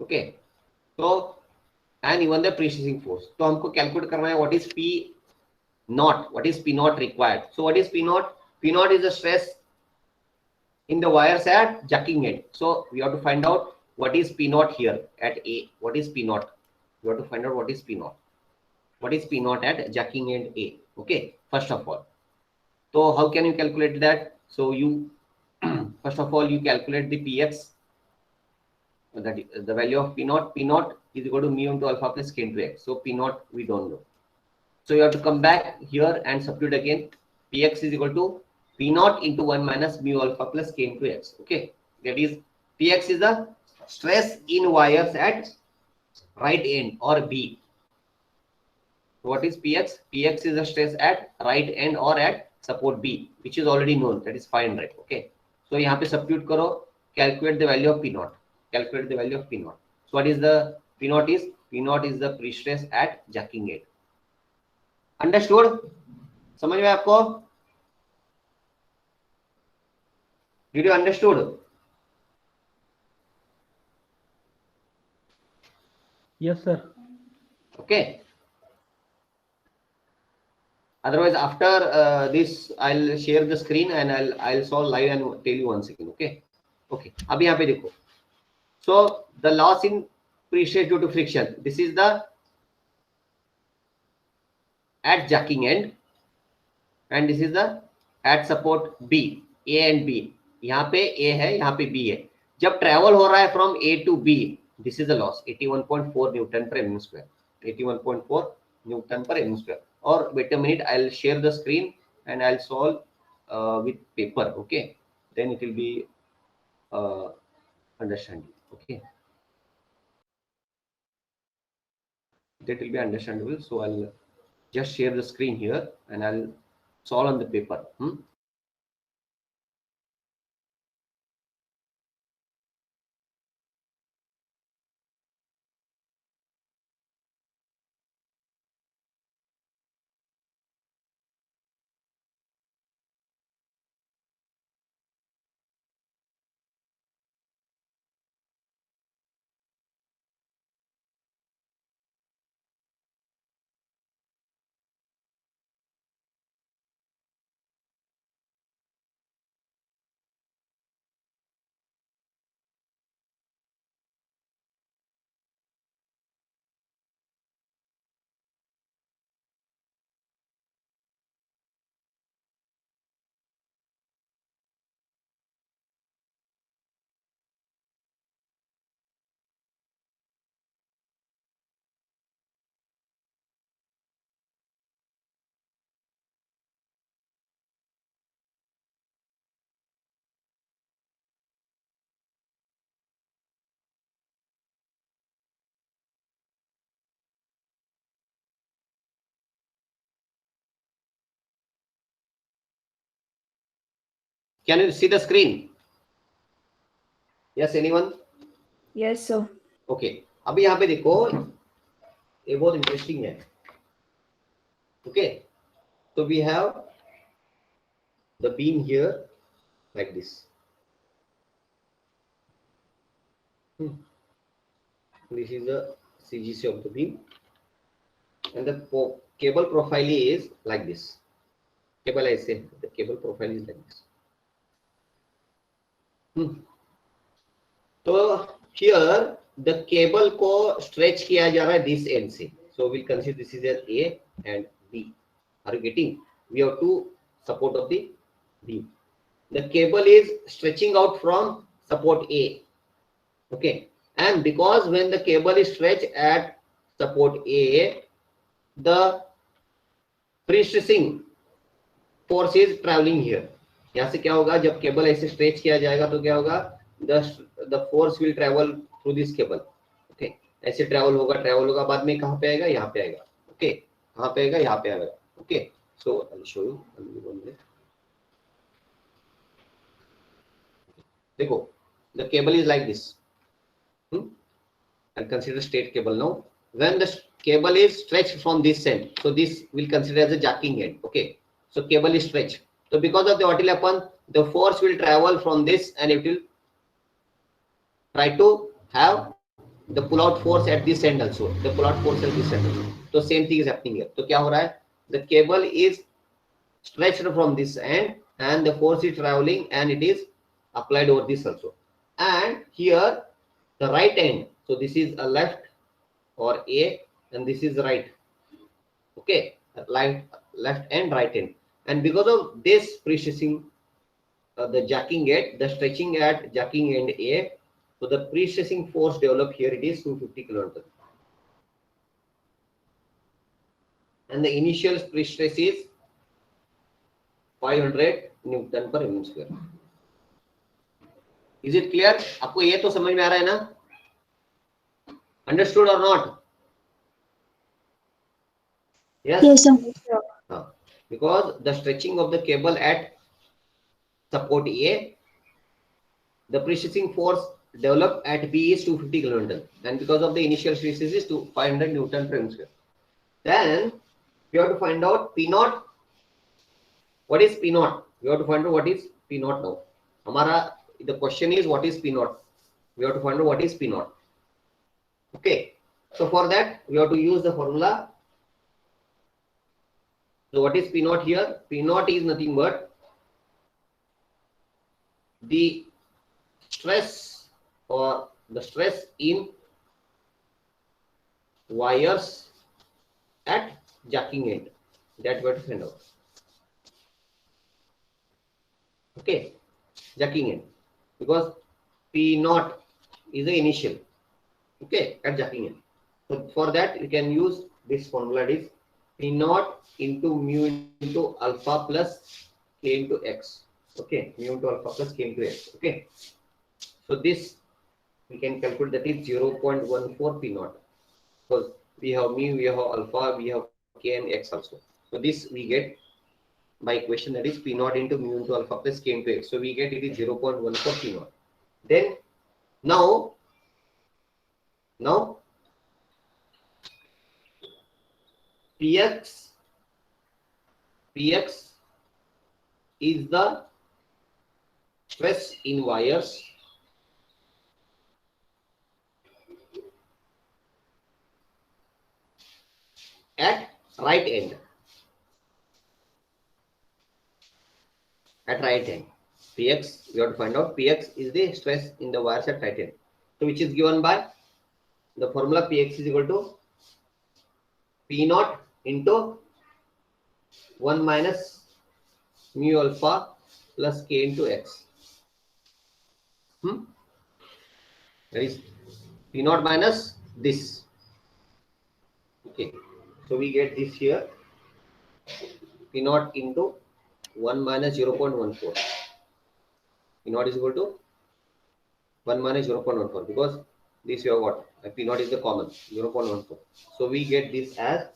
Okay, so and even the precessing force. तो हमको calculate करना है what is P naught, what is P naught required. So what is P naught? P naught is the stress in the wires at jacking end. So we have to find out what is P naught here at A. What is P naught? You have to find out what is P naught. What is P naught at jacking end A? Okay, first of all. So how can you calculate that? So you first of all you calculate the Px, that the value of P naught. P naught is equal to mu into alpha plus k into x. So P naught we don't know. So you have to come back here and substitute again. Px is equal to P naught into 1 minus mu alpha plus k into x. Okay, that is Px is the stress in wires at right end or B. What is Px? Px is the stress at right end or at support B, which is already known. That is fine, right? Okay. So यहाँ पे substitute करो, calculate the value of P naught. Calculate the value of P naught. So what is the P naught is? P naught is the pre-stress at jacking end. Understood? समझ में आपको? Did you understood? Yes, sir. Okay. Otherwise, after this, I'll share the screen and I'll solve live and tell you once again. Okay. Okay. अभी यहाँ पे देखो. So the loss in pre-stress due to friction. This is the at jacking end, and this is the at support B. A and B. यहाँ पे A है, यहाँ पे B है. जब ट्रेवल हो रहा है from A to B, this is the loss 81.4 Newton per mm square. 81.4 Newton per mm square. Or wait a minute, I'll share the screen and I'll solve with paper. Okay, then it will be understandable. Okay, that will be understandable. So I'll just share the screen here and I'll solve on the paper. Can you see the screen? Yes, anyone? Yes, sir. Okay. अभी यहाँ पे देखो, ये बहुत interesting है. Okay, so we have the beam here like this. This is the CGC of the beam, and the cable profile is like this. Cable, I say the cable profile is like this. तो here the cable को stretch किया जा रहा है this end से. So we'll consider this is as A and B. Are you getting? We have two support of the beam. The cable is stretching out from support A. Okay, and because when the cable is stretched at support A, the pre-stressing force is traveling here. यहाँ से क्या होगा, जब cable ऐसे stretch किया जाएगा तो क्या होगा, the force will travel through this cable. Okay, ऐसे ट्रैवल होगा, बाद में कहाँ पे आएगा, यहाँ पे आएगा. Okay, कहाँ पे आएगा, यहाँ पे आएगा. Okay, so I'll show you. देखो, the cable is like this. I'll consider straight cable now. When the cable is stretched from this end, so this will consider as a jacking end. Okay, so cable is stretched. So because of the what will happen, the force will travel from this and it will try to have the pull out force at this end also. The pull out force at this end also. So same thing is happening here. So क्या हो रहा है? The cable is stretched from this end and the force is traveling and it is applied over this also. And here the right end. So this is a left or A and this is right. Okay, left and right end. And because of this pre-stressing, the jacking at the stretching at jacking end A, so the pre-stressing force developed here, it is 250 kilonewton. And the initial pre-stress is 500 Newton per mm square. Is it clear? आपको ये तो समझ में आ रहा है ना? Understood or not? Yes. Yes, sir. Because the stretching of the cable at support A, the pre-stressing force developed at B is 250 kilonewton, and because of the initial stresses is 500 Newton per square. Then we have to find out P naught. What is P naught? We have to find out what is P naught now. The question is what is P naught? We have to find out what is P naught. Okay. So for that we have to use the formula. So what is P naught here? P naught is nothing but the stress or the stress in wires at jacking end. That we have to find out. Okay, jacking end, because P naught is the initial. Okay, at jacking end. So for that you can use this formula. It is P naught into mu into alpha plus K into X. Okay, mu into alpha plus K into X. Okay, so this we can calculate, that is 0.14 P naught, because we have mu, we have alpha, we have K and X also. So this we get by equation, that is P naught into mu into alpha plus K into X. So we get it is 0.14 P naught. Then now Px is the stress in wires at right end. At right end, Px, we have to find out Px is the stress in the wires at right end. So which is given by the formula Px is equal to P naught into 1 minus mu alpha plus K into X. That is P naught minus this. Okay, so we get this here, P naught into 1 minus 0.14. P naught is equal to 1 minus 0.14, because this you have what? P naught is the common, 0.14. So we get this as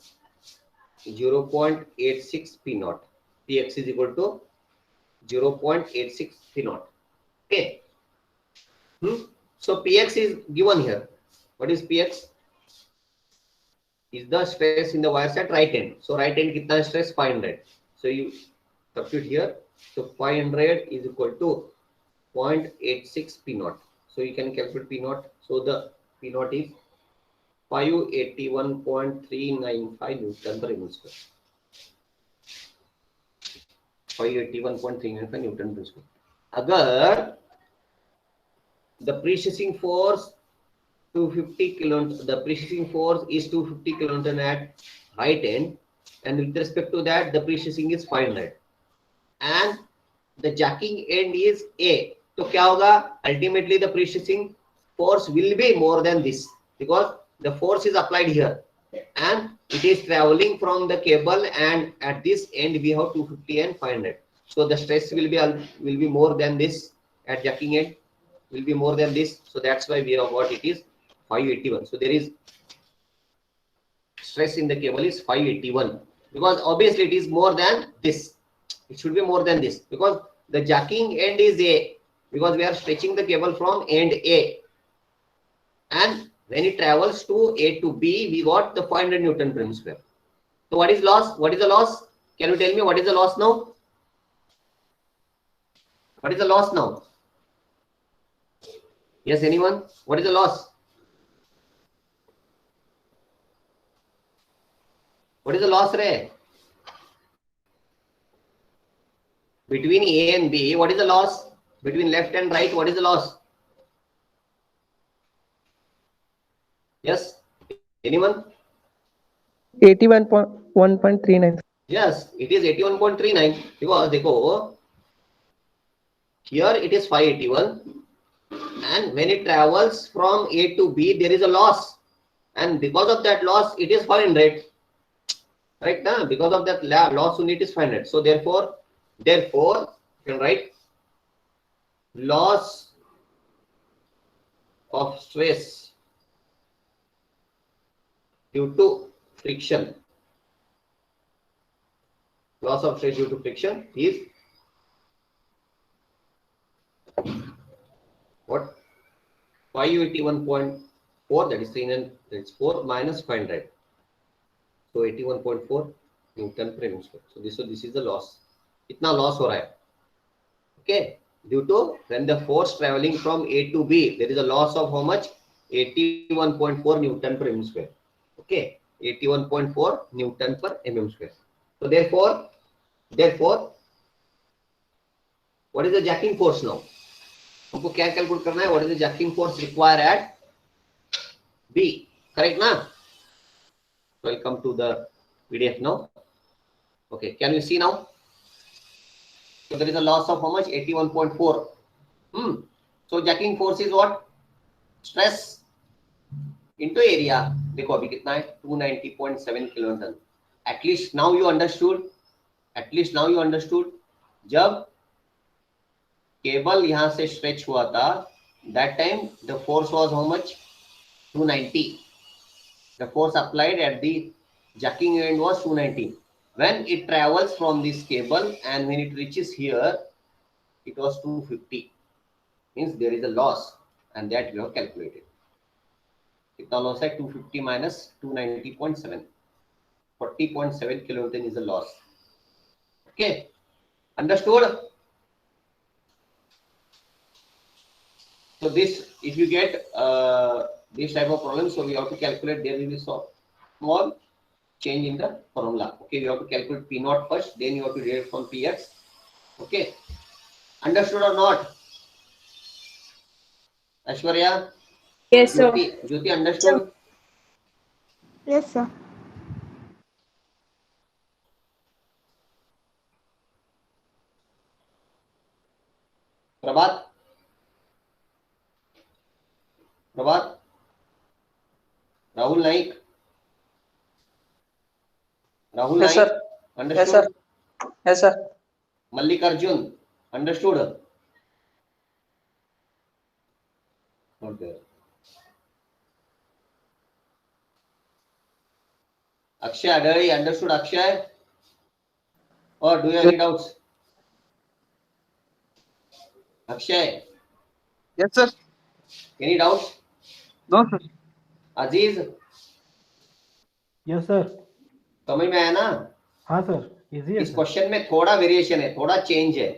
0.86 P naught. Px is equal to 0.86 P naught. Okay. So Px is given here. What is Px? Is the stress in the wires at right end. So right end kitna stress? 500. So you substitute here. So 500 is equal to 0.86 P naught. So you can calculate P naught. So the P naught is 581.395 Newton per mm square. 581.395 Newton per square. Agar the pre-stressing force 250 kilonewton, the pre-stressing force is 250 kilonewton at right end, and with respect to that the pre-stressing is 500, and the jacking end is A. तो क्या होगा, ultimately the prestressing force will be more than this because the force is applied here and it is traveling from the cable, and at this end we have 250 and 500. So the stress will be more than this at jacking end, will be more than this. So that's why we have got it is 581. So there is stress in the cable is 581 because obviously it is more than this. It should be more than this because the jacking end is A, because we are stretching the cable from end A, and when it travels to A to B, we got the 500 Newton per square. So what is loss? What is the loss? Can you tell me what is the loss now? What is the loss now? Yes, anyone? What is the loss? What is the loss, Ray? Between A and B, what is the loss? Between left and right, what is the loss? Yes? Anyone? 81.1.39. Yes, it is 81.39 because देखो, here it is 581 and when it travels from A to B there is a loss, and because of that loss it is 500, right now? Because of that loss unit is 500. So therefore you can write loss of stress due to friction. Loss of stress due to friction is what? 581.4, that is 300, that's 4 minus 500. So 81.4 Newton per meter square. So this is the loss. Itna loss हो रहा है. Okay. Due to when the force traveling from A to B, there is a loss of how much? 81.4 Newton per mm square. Okay. 81.4 Newton per mm square. So therefore, what is the jacking force now? हमको क्या calculate करना है? What is the jacking force required at B? Correct ना? Welcome to the PDF now. Okay, can you see now? So there is a loss of how much? 81.4. So jacking force is what? Stress into area. देखो अभी कितना है? 290.7 kilonewton. At least now you understood. जब cable यहाँ से stretch हुआ था, that time the force was how much? 290. The force applied at the jacking end was 290. When it travels from this cable and when it reaches here, it was 250. Means there is a loss, and that we have calculated. कितना loss है? 250 minus 290.7. 40.7 kilonewton is the loss. Okay, understood? So this, if you get this type of problem, so we have to calculate. There will be small change in the formula. Okay, we have to calculate P naught first, then you have to derive from Px. Okay, understood or not? Ashwarya? Yes, sir. Jyoti, understood? Yes, sir. Prabhat? Rahul Naik? Yes, sir. Understood? Yes, sir. Yes, sir. Mallikarjun, understood? Not there. Akshay Adari, understood Akshay? Or do you have any doubts? Akshay, Yes, sir. any doubts? No, sir. Aziz, yes sir. समझ में आया ना? हाँ sir, easy है इस sir. Question में थोड़ा variation है, थोड़ा चेंज है.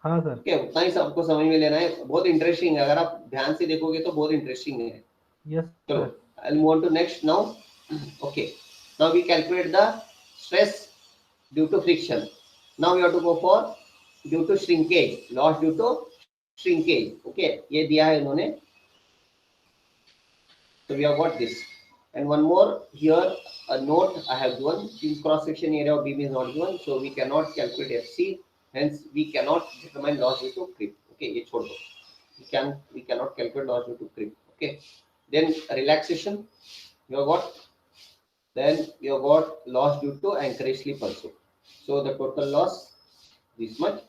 हाँ सर. ओके, उतना ही सबको समझ में लेना है. बहुत इंटरेस्टिंग है, अगर आप ध्यान से देखोगे तो बहुत इंटरेस्टिंग है. यस चलो, sir. I'll move on to next now. Okay, now we calculate the stress due to friction. Now we have to go for due to shrinkage, loss due to shrinkage. Okay, ये दिया है इन्होंने. So we have got this. And one more here, a note I have given, since cross section area of beam is not given, so we cannot calculate FC, hence we cannot determine loss due to creep. Okay, ये छोड़ दो. we cannot calculate loss due to creep. Okay. Then relaxation, you have got. Then you have got loss due to anchorage slip also. So the total loss this much,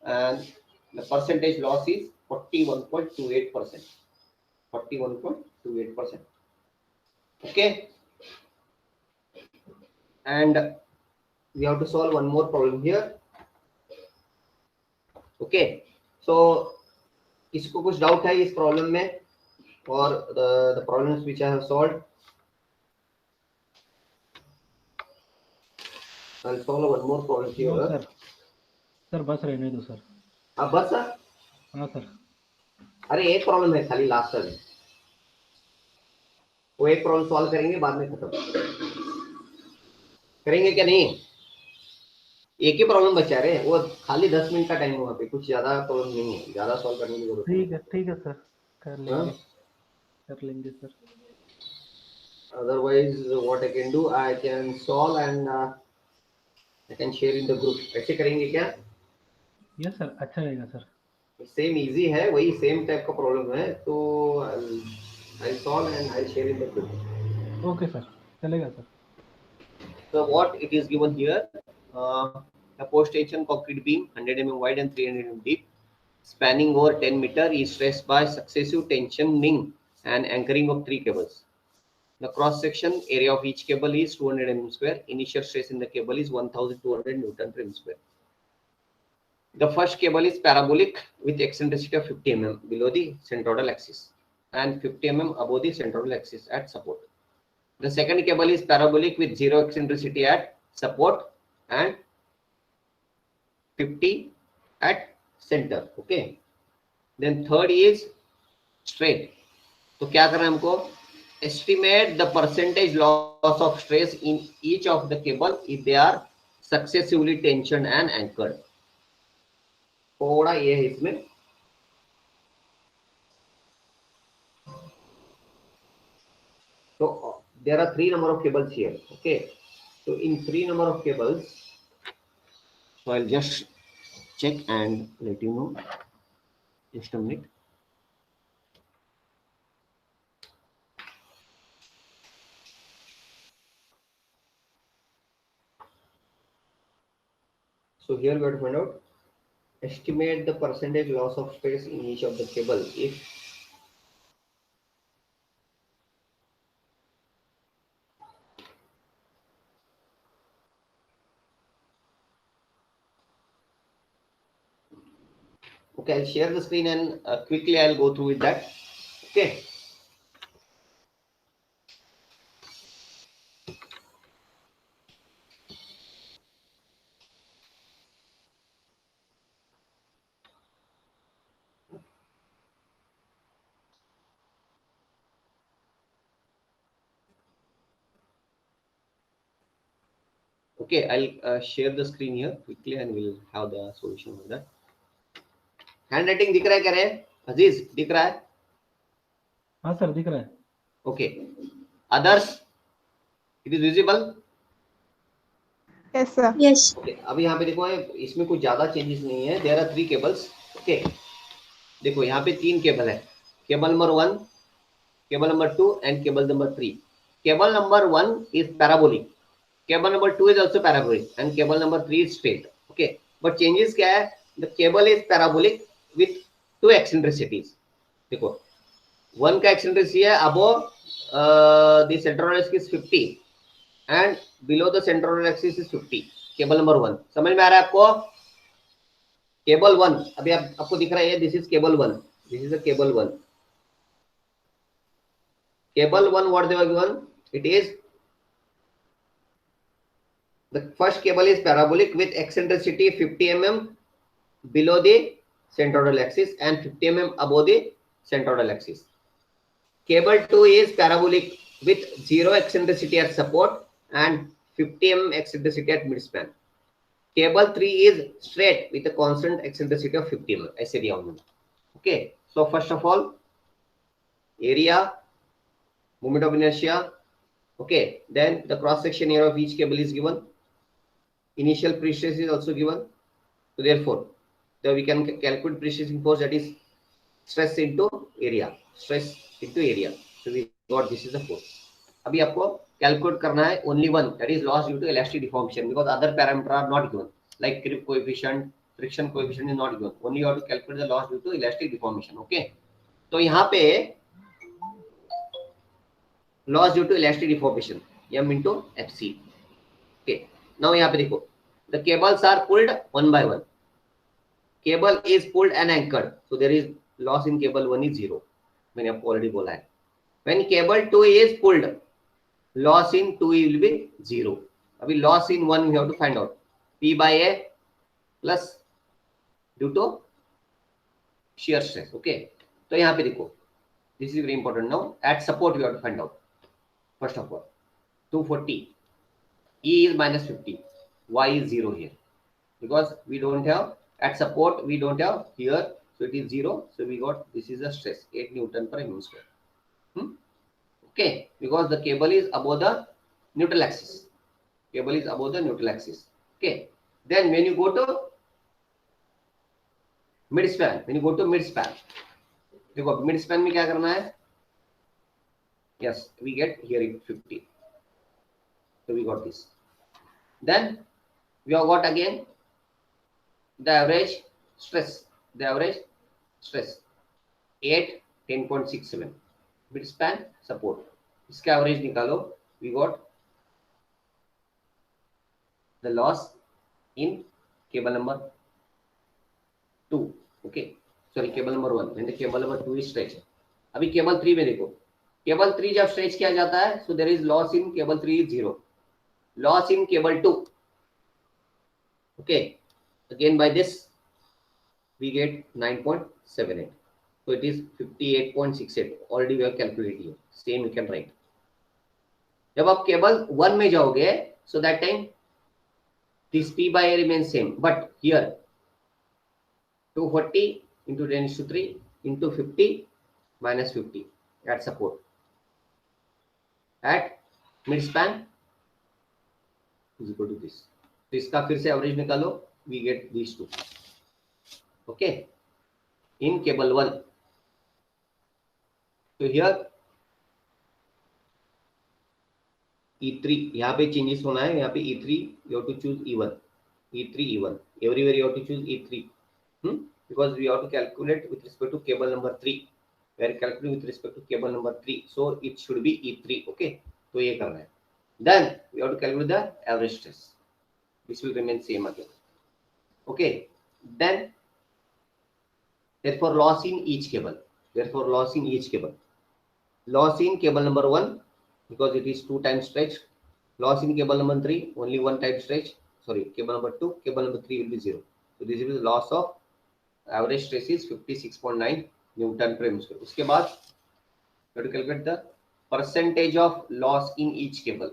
and the percentage loss is 41.28%. 41.28%. Okay. And we have to solve one more problem here. Okay. So किसको कुछ doubt है इस problem में और the problems which I have solved? I'll solve one more problem here. No, sir. Sir बस रहने दो sir. अब बस सर. हाँ सर. अरे एक प्रॉब्लम है खाली लास्ट में, वो एक प्रॉब्लम सॉल्व करेंगे बाद में खत्म करेंगे क्या नहीं? एक ही प्रॉब्लम बचा रहे, वो खाली 10 मिनट का टाइम है, वहाँ पे कुछ ज्यादा प्रॉब्लम नहीं है, ज्यादा सॉल्व करने की जरूरत नहीं है. ठीक है सर, कर लेंगे sir. Otherwise what I can do, I can solve and I can share in the group. ऐसे करेंगे क्या? यस सर, अच्छा रहेगा सर. सेम इजी है, वही सेम टाइप का प्रॉब्लम है, तो I'll solve and I'll share in the group. Okay sir, चलेगा sir. So what it is given here, a post tension concrete beam 100 mm wide and 300 mm deep, spanning over 10 meter, is stressed by successive tensioning and anchoring of 3 cables. The cross section area of each cable is 200 mm square. Initial stress in the cable is 1200 Newton per mm square. The first cable is parabolic with eccentricity of 50 mm below the centroidal axis and 50 mm above the centroidal axis at support. The second cable is parabolic with zero eccentricity at support and 50 at center. Okay. Then third is straight. तो क्या करना है हमको? Estimate the percentage loss of stress in each of the cable if they are successively tensioned and anchored. थोड़ा ये है इसमें. So there are 3 number of cables here. Okay. So in 3 number of cables, so I'll just check and let you know. Just a minute. So here we have to find out, estimate the percentage loss of stress in each of the cable if okay, I'll share the screen and quickly I'll go through with that. Okay. Okay, I'll share the screen here quickly and we'll have the solution of that. Handwriting दिख रहा है क्या रे? अजीज दिख रहा है? हाँ sir, दिख रहा है. Okay. Others, it is visible? Yes, sir. Yes. Okay. अभी यहाँ पे देखो, इसमें कुछ ज्यादा चेंजेस नहीं है. There are 3 cables. Okay. देखो यहाँ पे 3 केबल है. Cable number 1, cable number 2 and cable number 3. Cable number 1 is parabolic. Cable number 2 is also parabolic and cable number 3 is straight. Okay. But changes क्या है? The cable is parabolic with 2 eccentricities. देखो, 1 का eccentricity है above the central axis is 50 and below the central axis is 50. Cable number 1. समझ में आ रहा है आपको? Cable 1 अभी आपको दिख रहा है, this is cable 1. This is a cable 1. Cable 1, what they were given? It is the first cable is parabolic with eccentricity 50 mm below the centroidal axis and 50 mm above the centroidal axis. Cable 2 is parabolic with zero eccentricity at support and 50 mm eccentricity at midspan. Cable 3 is straight with a constant eccentricity of 50 mm. ऐसे दिया उन्होंने. Okay. So first of all, area, moment of inertia. Okay. Then the cross section area of each cable is given. Initial pre-stress is also given. So therefore, we can calculate pre-stressing force, that is stress into area, stress into area. So we got this is the force. अभी आपको calculate करना है only one, that is loss due to elastic deformation, because other parameter are not given, like creep coefficient, friction coefficient is not given. Only you have to calculate the loss due to elastic deformation. Okay, तो यहाँ पे loss due to elastic deformation m into fc. Okay, now यहाँ पे देखो, the cables are pulled one by one. Cable is pulled and anchored, so there is loss in cable 1 is 0. मैंने आपको already बोला है. When cable 2 is pulled, loss in 2 will be 0. अभी loss in 1 we have to find out. P by A plus due to shear stress. Okay, तो यहाँ पे देखो, this is very important now. At support we have to find out. First of all, 240. E is minus 50. Y is 0 here, because we don't have at support, we don't have here, so it is 0. So we got this is a stress 8 Newton per mm square. Okay, because the cable is above the neutral axis. Cable is above the neutral axis. Okay, then when you go to mid span, देखो mid span में क्या करना है? Yes, we get here 50. So we got this. Then we have got again the average stress. 8 10.67. Mid span support. इसका average निकालो. We got the loss in cable number 2. Okay, sorry, cable number 1. When the cable number 2 is stretched. अभी cable 3 में देखो. Cable 3 जब stretch किया जाता है, so there is loss in cable 3 is 0. Loss in cable 2. Okay, again by this we get 9.78. So it is 58.68. Already we have calculated here. Same you can write. जब आप cable 1 में जाओगे, so that time this P by A remains same, but here 240 into 10�3 into 50 minus 50 at support. At mid span is equal to this. तो इसका फिर से average निकालो, we get these two. Okay, in cable 1. So here E3 यहाँ पे changes होना है. यहाँ पे E3 you have to choose E1. Everywhere you have to choose E3. Because we have to calculate with respect to cable number 3. We are calculating with respect to cable number 3. So it should be E3. Okay, तो ये करना है. Then we have to calculate the average stress. This will remain same again. Okay, then therefore loss in each cable. Loss in cable number 1, because it is 2 times stretch. Loss in cable number 3, only 1 time stretch. Sorry, cable number 2, cable number 3 will be 0. So this is the loss of average stress is 56.9 Newton per mm square. उसके बाद we have to calculate the percentage of loss in each cable.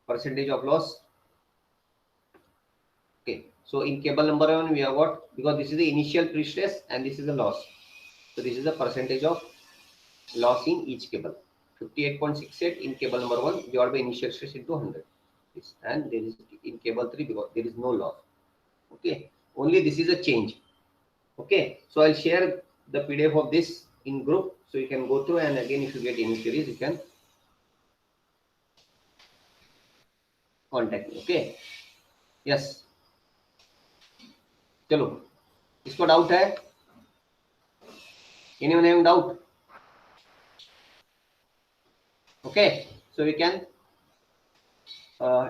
Percentage of loss. Okay, so in cable number 1 we have got, because this is the initial pre-stress and this is the loss. So this is the percentage of loss in each cable. 58.68 in cable number 1 divided by initial stress into 100. And there is in cable 3 because there is no loss. Okay, only this is a change. Okay, so I'll share the PDF of this in group, so you can go through, and again if you get any queries you can contact me. Okay, yes, चलो, इसको doubt है? Anyone having doubt? Okay, so we can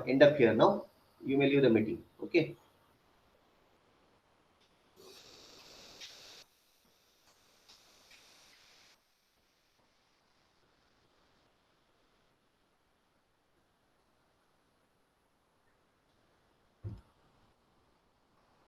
end up here now. You may leave the meeting. Okay.